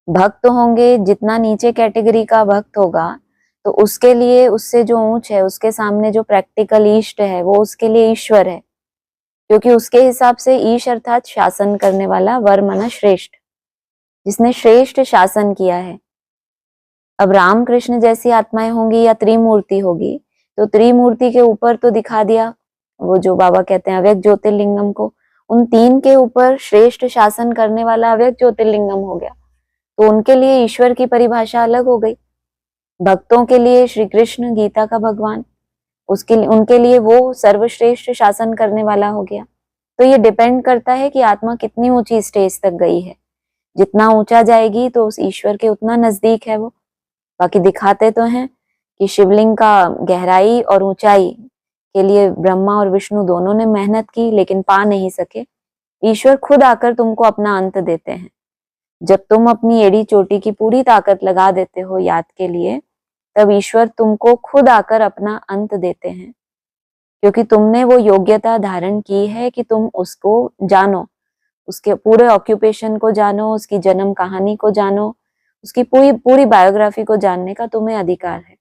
भक्त होंगे, जितना नीचे कैटेगरी का भक्त होगा तो उसके लिए, उससे जो ऊंच है, उसके सामने जो प्रैक्टिकल इष्ट है, वो उसके लिए ईश्वर है। क्योंकि उसके हिसाब से ईश अर्थात शासन करने वाला, वर माना श्रेष्ठ, जिसने श्रेष्ठ शासन किया है। अब रामकृष्ण जैसी आत्माएं होंगी या त्रिमूर्ति होगी, तो त्रिमूर्ति के ऊपर तो दिखा दिया, वो जो बाबा कहते हैं अव्यक्त ज्योतिर्लिंगम को, उन 3 के ऊपर श्रेष्ठ शासन करने वाला अव्यक्त ज्योतिर्लिंगम हो गया। तो उनके लिए ईश्वर की परिभाषा अलग हो गई। भक्तों के लिए श्री कृष्ण गीता का भगवान, उसके लिए, उनके लिए वो सर्वश्रेष्ठ शासन करने वाला हो गया। तो ये डिपेंड करता है कि आत्मा कितनी ऊंची स्टेज तक गई है। जितना ऊंचा जाएगी तो उस ईश्वर के उतना नजदीक है वो। बाकी दिखाते तो हैं कि शिवलिंग का गहराई और ऊंचाई के लिए ब्रह्मा और विष्णु दोनों ने मेहनत की, लेकिन पा नहीं सके। ईश्वर खुद आकर तुमको अपना अंत देते हैं। जब तुम अपनी एड़ी चोटी की पूरी ताकत लगा देते हो याद के लिए, तब ईश्वर तुमको खुद आकर अपना अंत देते हैं। क्योंकि तुमने वो योग्यता धारण की है कि तुम उसको जानो, उसके पूरे ऑक्यूपेशन को जानो, उसकी जन्म कहानी को जानो, उसकी पूरी पूरी बायोग्राफी को जानने का तुम्हें अधिकार है।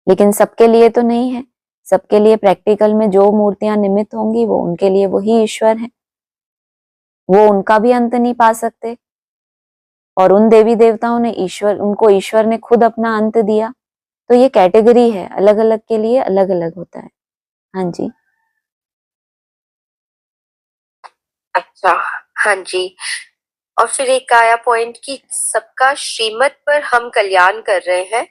लेकिन सबके लिए तो नहीं है। सबके लिए प्रैक्टिकल में जो मूर्तियां निमित्त होंगी, वो उनके लिए वही ईश्वर है। वो उनका भी अंत नहीं पा सकते। और उन देवी देवताओं ने उनको ईश्वर ने खुद अपना अंत दिया। तो ये कैटेगरी है, अलग अलग के लिए अलग अलग होता है। हाँ जी। अच्छा, हाँ जी। और फिर एक आया पॉइंट कि सबका श्रीमत पर हम कल्याण कर रहे हैं,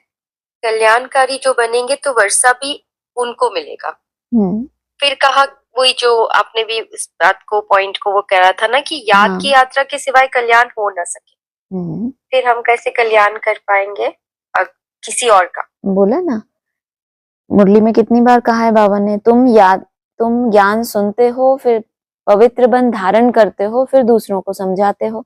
कल्याणकारी जो बनेंगे तो वर्षा भी उनको मिलेगा। फिर कहा, वही जो आपने भी इस बात को, पॉइंट को वो कह रहा था ना कि याद की यात्रा के सिवाय कल्याण हो ना सके, फिर हम कैसे कल्याण कर पाएंगे किसी और का? बोला ना, मुरली में कितनी बार कहा है बाबा ने, तुम ज्ञान सुनते हो, फिर पवित्र बन धारण करते हो, फिर दूसरों को समझाते हो।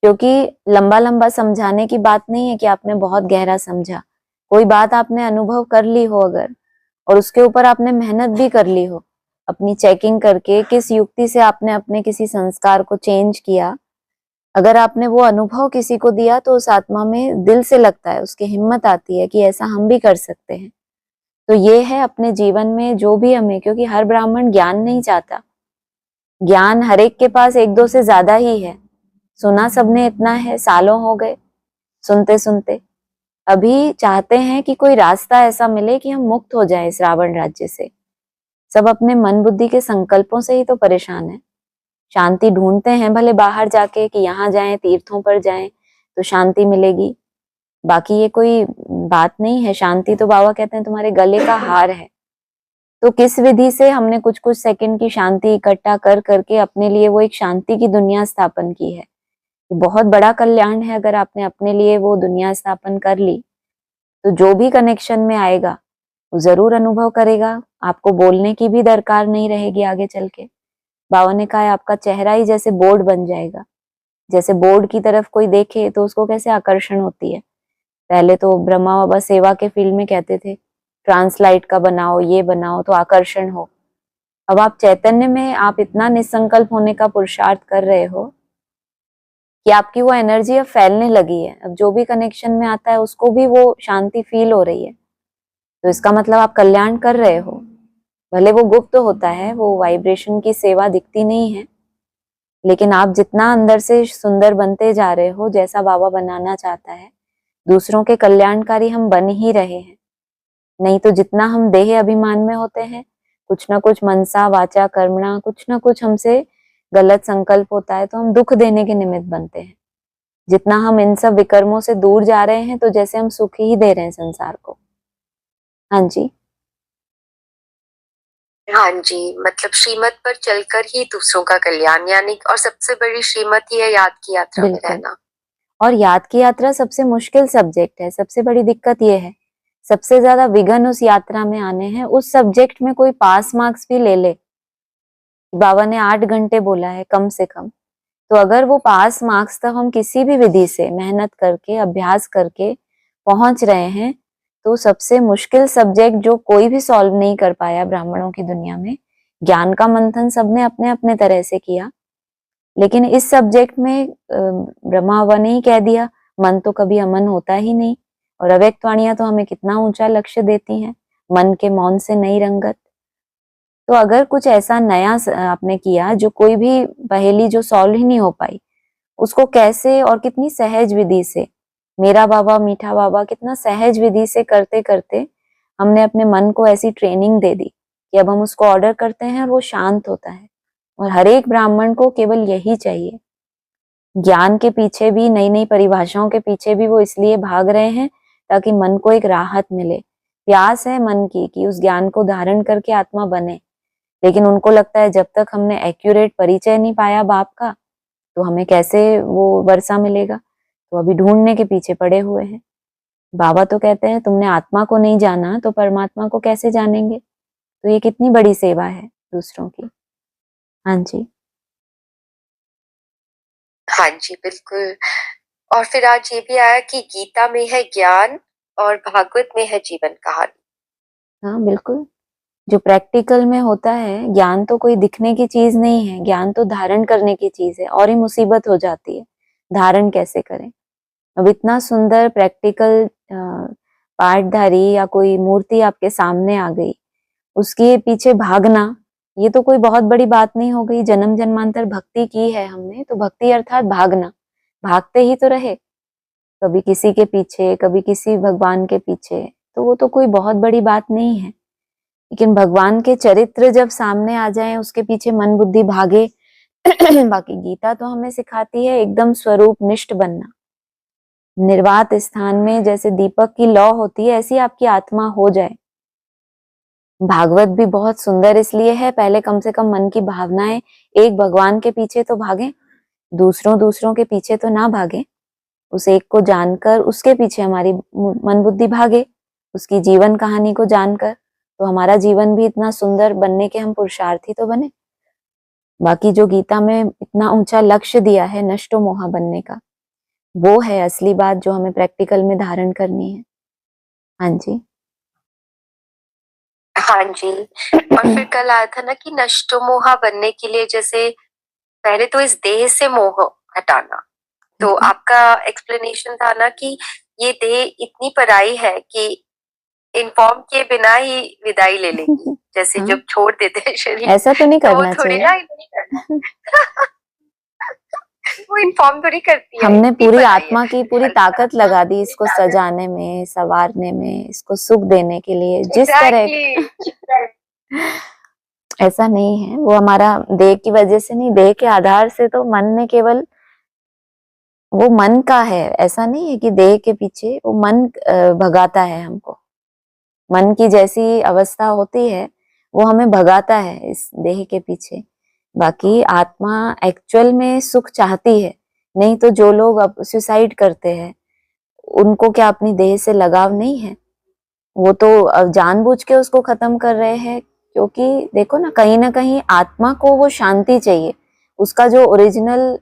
क्योंकि लंबा लंबा समझाने की बात नहीं है कि आपने बहुत गहरा समझा। कोई बात आपने अनुभव कर ली हो अगर, और उसके ऊपर आपने मेहनत भी कर ली हो, अपनी चेकिंग करके किस युक्ति से आपने अपने किसी संस्कार को चेंज किया, अगर आपने वो अनुभव किसी को दिया, तो उस आत्मा में दिल से लगता है, उसकी हिम्मत आती है कि ऐसा हम भी कर सकते हैं। तो ये है अपने जीवन में जो भी हमें, क्योंकि हर ब्राह्मण ज्ञान नहीं चाहता। ज्ञान हर एक के पास 1-2 से ज्यादा ही है। सुना सबने इतना है, सालों हो गए सुनते सुनते। अभी चाहते हैं कि कोई रास्ता ऐसा मिले कि हम मुक्त हो जाए इस रावण राज्य से। सब अपने मन बुद्धि के संकल्पों से ही तो परेशान है। शांति ढूंढते हैं भले बाहर जाके कि यहाँ जाएं, तीर्थों पर जाएं तो शांति मिलेगी। बाकी ये कोई बात नहीं है। शांति तो बाबा कहते हैं तुम्हारे गले का हार है। तो किस विधि से हमने कुछ कुछ सेकंड की शांति इकट्ठा कर करके अपने लिए वो एक शांति की दुनिया स्थापन की है। ये बहुत बड़ा कल्याण है। अगर आपने अपने लिए वो दुनिया स्थापन कर ली, तो जो भी कनेक्शन में आएगा वो जरूर अनुभव करेगा। आपको बोलने की भी दरकार नहीं रहेगी आगे चल के। बाबा ने कहा है आपका चेहरा ही जैसे बोर्ड बन जाएगा। जैसे बोर्ड की तरफ कोई देखे तो उसको कैसे आकर्षण होती है, पहले तो ब्रह्मा बाबा सेवा के फील्ड में कहते थे ट्रांसलाइट का बनाओ, ये बनाओ तो आकर्षण हो। अब आप चैतन्य में आप इतना निसंकल्प होने का पुरुषार्थ कर रहे हो कि आपकी वो एनर्जी अब फैलने लगी है। अब जो भी कनेक्शन में आता है उसको भी वो शांति फील हो रही है, तो इसका मतलब आप कल्याण कर रहे हो। भले वो गुप्त होता है, वो वाइब्रेशन की सेवा दिखती नहीं है, लेकिन आप जितना अंदर से सुंदर बनते जा रहे हो, जैसा बाबा बनाना चाहता है, दूसरों के कल्याणकारी हम बन ही रहे हैं। नहीं तो जितना हम देह अभिमान में होते हैं, कुछ ना कुछ मनसा वाचा कर्मणा कुछ ना कुछ हमसे गलत संकल्प होता है तो हम दुख देने के निमित्त बनते हैं। जितना हम इन सब विकर्मों से दूर जा रहे हैं तो जैसे हम सुख ही दे रहे हैं संसार को। हाँ जी, हाँ जी, मतलब श्रीमत पर चलकर ही दूसरों का कल्याण, यानी और सबसे बड़ी श्रीमत ही है याद की यात्रा में बिल्कुल। रहना। और याद की यात्रा सबसे मुश्किल सब्जेक्ट है। सबसे बड़ी दिक्कत ये है, सबसे ज्यादा विघ्न उस यात्रा में आने हैं। उस सब्जेक्ट में कोई पास मार्क्स भी ले ले, बाबा ने 8 घंटे बोला है कम से कम, तो अगर वो पास मार्क्स तक हम किसी भी विधि से मेहनत करके अभ्यास करके पहुंच रहे हैं, तो सबसे मुश्किल सब्जेक्ट जो कोई भी सॉल्व नहीं कर पाया ब्राह्मणों की दुनिया में। ज्ञान का मंथन सबने अपने अपने तरह से किया, लेकिन इस सब्जेक्ट में ब्रह्मा बाबा ने ही कह दिया मन तो कभी अमन होता ही नहीं। और अव्यक्त वाणियां तो हमें कितना ऊंचा लक्ष्य देती हैं, मन के मौन से नई रंगत। तो अगर कुछ ऐसा नया आपने किया जो कोई भी पहेली जो सॉल्व ही नहीं हो पाई, उसको कैसे और कितनी सहज विधि से, मेरा बाबा मीठा बाबा कितना सहज विधि से करते करते हमने अपने मन को ऐसी ट्रेनिंग दे दी कि अब हम उसको ऑर्डर करते हैं और वो शांत होता है। और हर एक ब्राह्मण को केवल यही चाहिए। ज्ञान के पीछे भी, नई नई परिभाषाओं के पीछे भी वो इसलिए भाग रहे हैं ताकि मन को एक राहत मिले। प्यास है मन की कि उस ज्ञान को धारण करके आत्मा बने, लेकिन उनको लगता है जब तक हमने एक्यूरेट परिचय नहीं पाया बाप का, तो हमें कैसे वो वर्षा मिलेगा। तो अभी ढूंढने के पीछे पड़े हुए हैं। बाबा तो कहते हैं तुमने आत्मा को नहीं जाना तो परमात्मा को कैसे जानेंगे। तो ये कितनी बड़ी सेवा है दूसरों की। हाँ जी, हाँ जी, बिल्कुल। और फिर आज ये भी आया कि गीता में है ज्ञान और भागवत में है जीवन कहानी। हाँ बिल्कुल। जो प्रैक्टिकल में होता है, ज्ञान तो कोई दिखने की चीज नहीं है, ज्ञान तो धारण करने की चीज है। और ही मुसीबत हो जाती है, धारण कैसे करें। अब इतना सुंदर प्रैक्टिकल पाठधारी या कोई मूर्ति आपके सामने आ गई, उसके पीछे भागना, ये तो कोई बहुत बड़ी बात नहीं हो गई। जन्म जन्मांतर भक्ति की है हमने, तो भक्ति अर्थात भागना, भागते ही तो रहे, कभी किसी के पीछे कभी किसी भगवान के पीछे, तो वो तो कोई बहुत बड़ी बात नहीं है। लेकिन भगवान के चरित्र जब सामने आ जाए, उसके पीछे मन बुद्धि भागे। बाकी गीता तो हमें सिखाती है एकदम स्वरूप निष्ठ बनना। निर्वात स्थान में जैसे दीपक की लौ होती है, ऐसी आपकी आत्मा हो जाए। भागवत भी बहुत सुंदर इसलिए है, पहले कम से कम मन की भावनाएं एक भगवान के पीछे तो भागे, दूसरों के पीछे तो ना भागे। उस एक को जानकर उसके पीछे हमारी मन बुद्धि भागे, उसकी जीवन कहानी को जानकर, तो हमारा जीवन भी इतना सुंदर बनने के हम पुरुषार्थी तो बने। बाकी जो गीता में इतना ऊंचा लक्ष्य दिया है नष्टो मोहा बनने का, वो है असली बात जो हमें प्रैक्टिकल में धारण करनी है। हाँ जी, हाँ जी। और फिर कल आया था ना कि नष्टो मोहा बनने के लिए जैसे पहले तो इस देह से मोह हटाना। तो आपका एक्सप्लेनेशन था ना कि ये देह इतनी पराई है कि इन्फॉर्म किए बिना ही विदाई ले लेगी, जैसे हाँ? जब छोड़ देते हैं शरीर, ऐसा तो नहीं तो वो करना थोड़ी चाहिए। ना वो इन्फॉर्म थोड़ी करती है। हमने इतनी पूरी पराई आत्मा है। की पूरी ताकत लगा दी इसको सजाने में, संवारने में, इसको सुख देने के लिए जिस तरह। ऐसा नहीं है, वो हमारा देह की वजह से नहीं, देह के आधार से तो मन ने केवल, वो मन का है। ऐसा नहीं है कि देह के पीछे, वो मन भगाता है हमको। मन की जैसी अवस्था होती है वो हमें भगाता है इस देह के पीछे। बाकी आत्मा एक्चुअल में सुख चाहती है। नहीं तो जो लोग अब सुसाइड करते हैं, उनको क्या अपनी देह से लगाव नहीं है? वो तो अब जानबूझ के उसको खत्म कर रहे हैं, क्योंकि देखो ना कहीं आत्मा को वो शांति चाहिए। उसका जो ओरिजिनल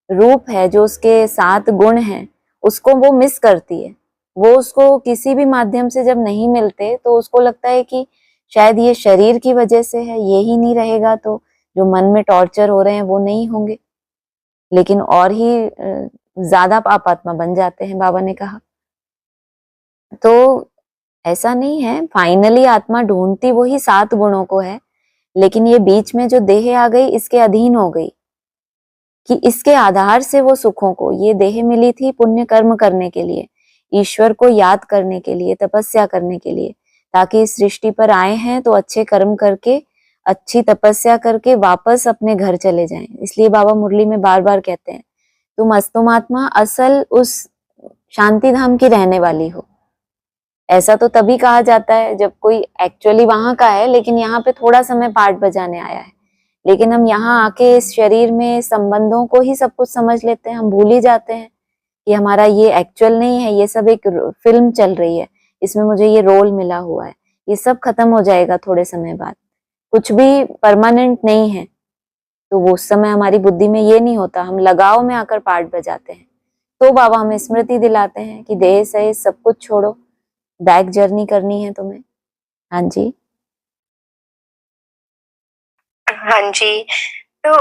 रूप है, जो उसके 7 गुण हैं, उसको वो मिस करती है। वो उसको किसी भी माध्यम से जब नहीं मिलते तो उसको लगता है कि शायद ये शरीर की वजह से है, ये ही नहीं रहेगा तो जो मन में टॉर्चर हो रहे हैं वो नहीं होंगे, लेकिन और ही ज्यादा पापात्मा बन जाते हैं, बाबा ने कहा। तो ऐसा नहीं है, फाइनली आत्मा ढूंढती वही 7 गुणों को है, लेकिन ये बीच में जो देह आ गई इसके अधीन हो गई कि इसके आधार से वो सुखों को, ये देह मिली थी पुण्य कर्म करने के लिए, ईश्वर को याद करने के लिए, तपस्या करने के लिए, ताकि इस सृष्टि पर आए हैं तो अच्छे कर्म करके, अच्छी तपस्या करके वापस अपने घर चले जाएं। इसलिए बाबा मुरली में बार बार कहते हैं तुम अस्तुमात्मा असल उस शांति धाम की रहने वाली हो। ऐसा तो तभी कहा जाता है जब कोई एक्चुअली वहां का है लेकिन यहाँ पे थोड़ा समय पाठ बजाने आया है, लेकिन हम यहाँ आके इस शरीर में संबंधों को ही सब कुछ समझ लेते हैं, हम भूल ही जाते हैं कि हमारा ये एक्चुअल नहीं है, ये सब एक फिल्म चल रही है, इसमें मुझे ये रोल मिला हुआ है, ये सब खत्म हो जाएगा थोड़े समय बाद, कुछ भी परमानेंट नहीं है। तो वो उस समय हमारी बुद्धि में ये नहीं होता, हम लगाव में आकर पाठ बजाते हैं, तो बाबा हमें स्मृति दिलाते हैं कि देह सहित सब कुछ छोड़ो, बैक जर्नी करनी है तुम्हें। हाँ जी, हाँ जी। तो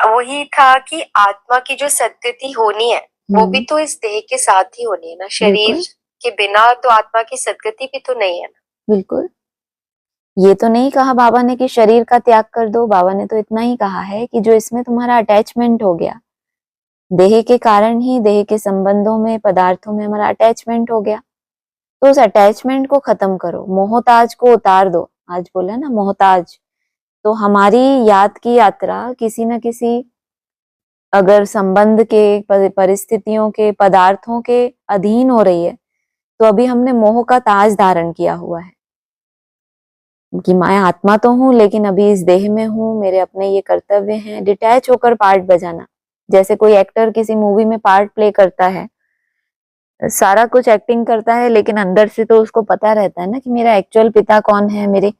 वही था कि आत्मा की जो सद्गति होनी है वो भी तो इस देह के साथ ही होनी है ना, शरीर के बिना तो आत्मा की सद्गति भी तो नहीं है ना। बिल्कुल। ये तो नहीं कहा बाबा ने कि शरीर का त्याग कर दो, बाबा ने तो इतना ही कहा है कि जो इसमें तुम्हारा अटैचमेंट हो गया, देह के कारण ही, देह के संबंधों में, पदार्थों में हमारा अटैचमेंट हो गया, तो उस अटैचमेंट को खत्म करो, मोहताज को उतार दो। आज बोला ना मोहताज, तो हमारी याद की यात्रा किसी न किसी अगर संबंध के, परिस्थितियों के, पदार्थों के अधीन हो रही है तो अभी हमने मोह का ताज धारण किया हुआ है कि मैं आत्मा तो हूं लेकिन अभी इस देह में हूं, मेरे अपने ये कर्तव्य हैं। डिटैच होकर पार्ट बजाना, जैसे कोई एक्टर किसी मूवी में पार्ट प्ले करता है, सारा कुछ एक्टिंग करता है लेकिन अंदर से तो उसको पता रहता है ना कि मेरा एक्चुअल पिता कौन है, मेरे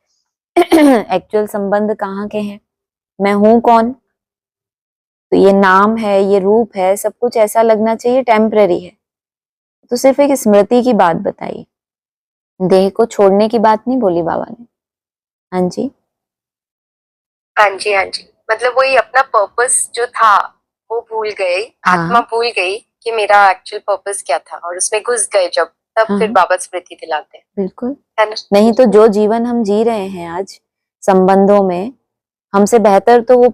एक्चुअल संबंध कहाँ के हैं, मैं हूं कौन। तो ये नाम है, ये रूप है, सब कुछ ऐसा लगना चाहिए टेम्पररी है। तो सिर्फ एक स्मृति की बात बताई, देह को छोड़ने की बात नहीं बोली बाबा ने। हाँ जी, हाँ जी, हाँ जी। मतलब वही अपना पर्पस जो था वो भूल गए, आत्मा भूल गई कि मेरा एक्चुअल पर्पस क्या था, और उसमें घुस गए जब, तब फिर बाबा स्मृति दिलाते हैं। बिल्कुल, है ना। नहीं तो जो जीवन हम जी रहे हैं आज संबंधों में, हमसे बेहतर तो वो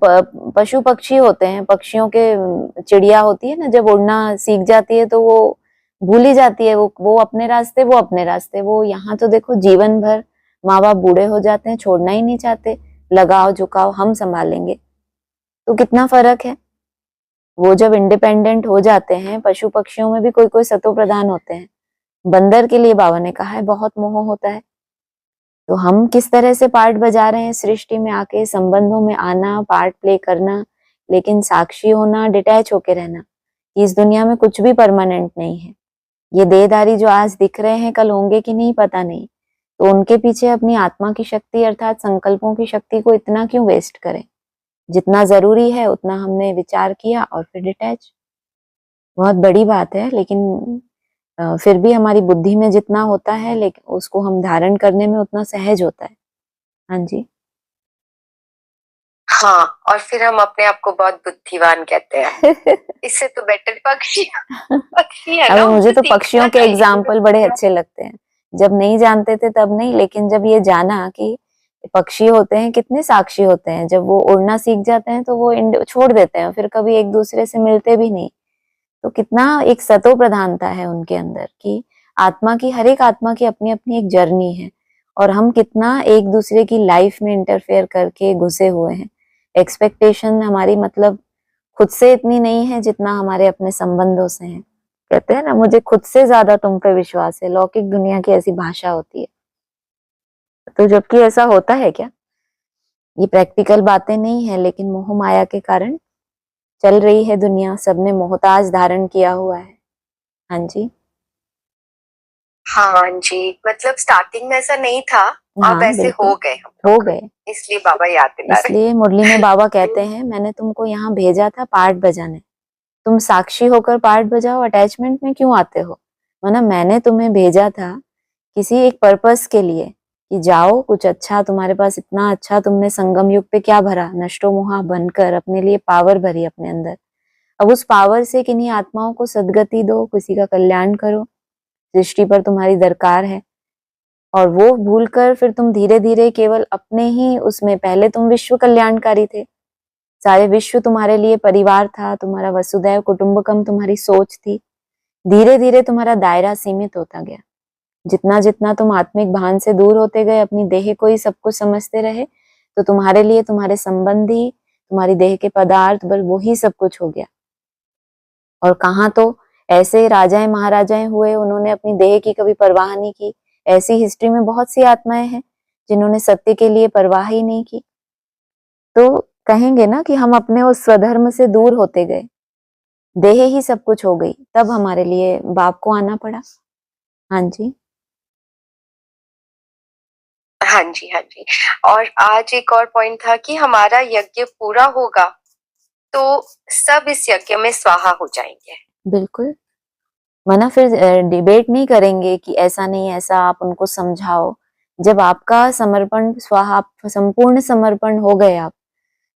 पशु पक्षी होते हैं, पक्षियों के, चिड़िया होती है ना, जब उड़ना सीख जाती है तो वो भूल ही जाती है, वो अपने रास्ते, वो अपने रास्ते। वो यहाँ तो देखो जीवन भर माँ बाप बूढ़े हो जाते हैं, छोड़ना ही नहीं चाहते, लगाओ झुकाओ हम संभालेंगे, तो कितना फर्क है। वो जब इंडिपेंडेंट हो जाते हैं, पशु पक्षियों में भी कोई कोई सतो प्रधान होते हैं, बंदर के लिए बाबा ने कहा है बहुत मोह होता है। तो हम किस तरह से पार्ट बजा रहे हैं सृष्टि में आके, संबंधों में आना, पार्ट प्ले करना, लेकिन साक्षी होना, डिटैच होके रहना कि इस दुनिया में कुछ भी परमानेंट नहीं है। ये देहधारी जो आज दिख रहे हैं कल होंगे कि नहीं पता नहीं, तो उनके पीछे अपनी आत्मा की शक्ति अर्थात संकल्पों की शक्ति को इतना क्यों वेस्ट करें। जितना जरूरी है उतना हमने विचार किया और फिर डिटैच। बहुत बड़ी बात है, लेकिन फिर भी हमारी बुद्धि में जितना होता है लेकिन उसको हम धारण करने में उतना सहज होता है। हाँ जी, हाँ, और फिर हम अपने आप को बहुत बुद्धिमान कहते हैं। इससे तो बेटर पक्षी पक्षी है ना। अभी मुझे तो पक्षियों के एग्जाम्पल बड़े अच्छे लगते हैं। जब नहीं जानते थे तब नहीं, लेकिन जब ये जाना कि पक्षी होते हैं कितने साक्षी होते हैं, जब वो उड़ना सीख जाते हैं तो वो छोड़ देते हैं, फिर कभी एक दूसरे से मिलते भी नहीं। तो कितना एक सतो प्रधानता है उनके अंदर कि आत्मा की, हर एक आत्मा की अपनी अपनी एक जर्नी है, और हम कितना एक दूसरे की लाइफ में इंटरफेयर करके घुसे हुए हैं। एक्सपेक्टेशन हमारी मतलब खुद से इतनी नहीं है जितना हमारे अपने संबंधों से है। कहते हैं ना, मुझे खुद से ज्यादा तुम पे विश्वास है, लौकिक दुनिया की ऐसी भाषा होती है। तो जबकि ऐसा होता है क्या, ये प्रैक्टिकल बातें नहीं है, लेकिन मोह माया के कारण चल रही है दुनिया, सबने मोहताज धारण किया हुआ है। हाँ जी, हाँ जी, मतलब स्टार्टिंग में ऐसा नहीं था, हाँ अब ऐसे बिल्कुल हो गए हम, हो गए। इसलिए बाबा याद दिला रहे। इसलिए मुरली में बाबा कहते हैं मैंने तुमको यहाँ भेजा था पार्ट बजाने, तुम साक्षी होकर पार्ट बजाओ, अटैचमेंट में क्यों आते हो। माना मैंने तुम्हें भेजा था किसी एक पर्पस के लिए कि जाओ कुछ अच्छा, तुम्हारे पास इतना अच्छा, तुमने संगम युग पे क्या भरा, नष्टो मोहा बनकर अपने लिए पावर भरी अपने अंदर। अब उस पावर से किन्हीं आत्माओं को सदगति दो, किसी का कल्याण करो, सृष्टि पर तुम्हारी दरकार है। और वो भूलकर फिर तुम धीरे धीरे केवल अपने ही उसमें, पहले तुम विश्व कल्याणकारी थे, सारे विश्व तुम्हारे लिए परिवार था, तुम्हारा वसुदैव कुटुंबकम तुम्हारी सोच थी। धीरे धीरे तुम्हारा दायरा सीमित होता गया। जितना जितना तुम आत्मिक भान से दूर होते गए, अपनी देह को ही सब कुछ समझते रहे, तो तुम्हारे लिए तुम्हारे संबंधी, तुम्हारी देह के पदार्थ, बस वही सब कुछ हो गया। और कहाँ तो ऐसे राजाएं महाराजाएं हुए, उन्होंने अपनी देह की कभी परवाह नहीं की। ऐसी हिस्ट्री में बहुत सी आत्माएं हैं जिन्होंने सत्य के लिए परवाह ही नहीं की। तो कहेंगे ना कि हम अपने उस स्वधर्म से दूर होते गए, देह ही सब कुछ हो गई, तब हमारे लिए बाप को आना पड़ा। हाँ जी, हाँ जी, हाँ जी। और आज एक और पॉइंट था कि हमारा यज्ञ पूरा होगा तो सब इस यज्ञ में स्वाहा हो जाएंगे। बिल्कुल। वरना फिर डिबेट नहीं करेंगे कि ऐसा नहीं ऐसा, आप उनको समझाओ। जब आपका समर्पण स्वाहा, आप संपूर्ण समर्पण हो गए आप,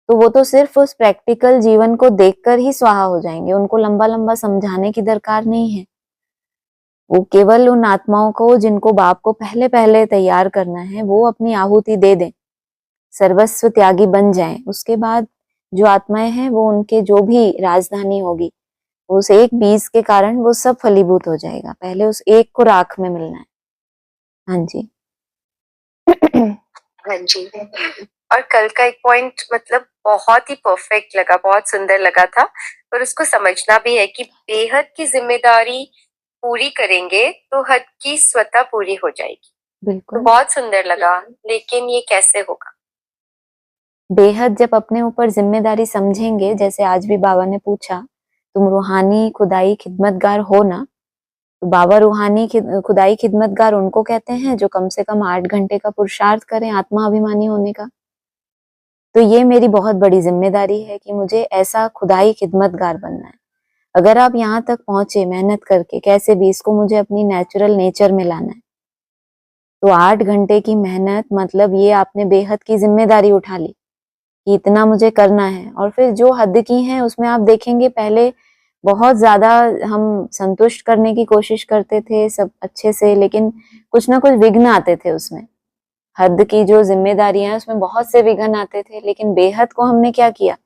तो वो तो सिर्फ उस प्रैक्टिकल जीवन को देखकर ही स्वाहा हो जाएंगे। उनको लंबा लंबा समझाने की दरकार नहीं है। वो केवल उन आत्माओं को जिनको बाप को पहले पहले तैयार करना है, वो अपनी आहुति दे दें, सर्वस्व त्यागी बन जाएं। उसके बाद जो आत्माएं हैं वो उनके जो भी राजधानी होगी, उस एक बीज के कारण वो सब फलीभूत हो जाएगा। पहले उस एक को राख में मिलना है। हाँ जी। हाँ जी। और कल का एक पॉइंट मतलब बहुत ही परफेक्ट लगा, बहुत सुंदर लगा था। और उसको समझना भी है कि बेहद की जिम्मेदारी पूरी करेंगे तो हद की स्वतः पूरी हो जाएगी। तो बिल्कुल। बहुत सुंदर लगा, लेकिन ये कैसे होगा? बेहद जब अपने ऊपर जिम्मेदारी समझेंगे, जैसे आज भी बाबा ने पूछा, तुम रूहानी खुदाई खिदमतगार हो ना? तो बाबा रूहानी खुदाई खिदमतगार उनको कहते हैं जो कम से कम 8 घंटे का पुरुषार्थ करें आत्मा अभिमानी होने का। तो ये मेरी बहुत बड़ी जिम्मेदारी है कि मुझे ऐसा खुदाई खिदमतगार बनना है। अगर आप यहाँ तक पहुंचे मेहनत करके, कैसे भी इसको मुझे अपनी नेचुरल नेचर में लाना है, तो 8 घंटे की मेहनत मतलब ये आपने बेहद की जिम्मेदारी उठा ली कि इतना मुझे करना है। और फिर जो हद की है उसमें आप देखेंगे, पहले बहुत ज्यादा हम संतुष्ट करने की कोशिश करते थे सब अच्छे से, लेकिन कुछ ना कुछ विघ्न आते थे उसमें। हद की जो जिम्मेदारियां हैं उसमें बहुत से विघ्न आते थे, लेकिन बेहद को हमने क्या किया,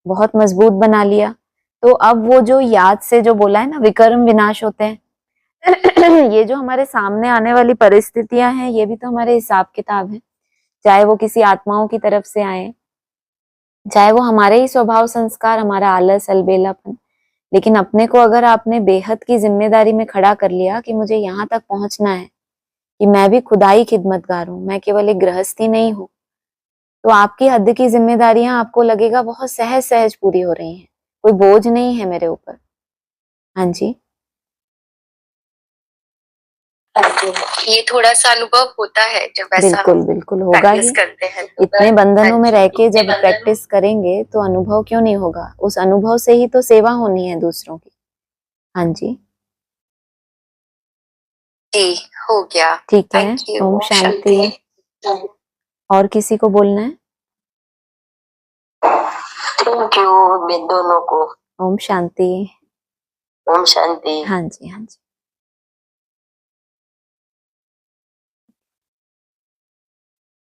बहुत मजबूत बना लिया। तो अब वो जो याद से जो बोला है ना, विकर्म विनाश होते हैं, ये जो हमारे सामने आने वाली परिस्थितियां हैं, ये भी तो हमारे हिसाब किताब है। चाहे वो किसी आत्माओं की तरफ से आए, चाहे वो हमारे ही स्वभाव संस्कार, हमारा आलस अलबेलापन, लेकिन अपने को अगर आपने बेहद की जिम्मेदारी में खड़ा कर लिया कि मुझे यहाँ तक पहुंचना है कि मैं भी खुदाई खिदमतगार हूँ, मैं केवल एक गृहस्थी नहीं हूँ, तो आपकी हद की जिम्मेदारियां आपको लगेगा बहुत सहज सहज पूरी हो रही हैं, कोई बोझ नहीं है मेरे ऊपर। हाँ जी, ये थोड़ा सा अनुभव होता है जब ऐसा बिल्कुल बिल्कुल होगा प्रैक्टिस ही। करते हैं तो। इतने बंधनों में हाँ रह जी, के इतने जब बंधन प्रैक्टिस करेंगे तो अनुभव क्यों नहीं होगा? उस अनुभव से ही तो सेवा होनी है दूसरों की। हाँ जी, जी, हो गया। ठीक है। Thank you. ओम शांति। और किसी को बोलना है? थैंक यू दोनों को। ओम शांति। ओम शांति। हाँ जी, हाँ जी।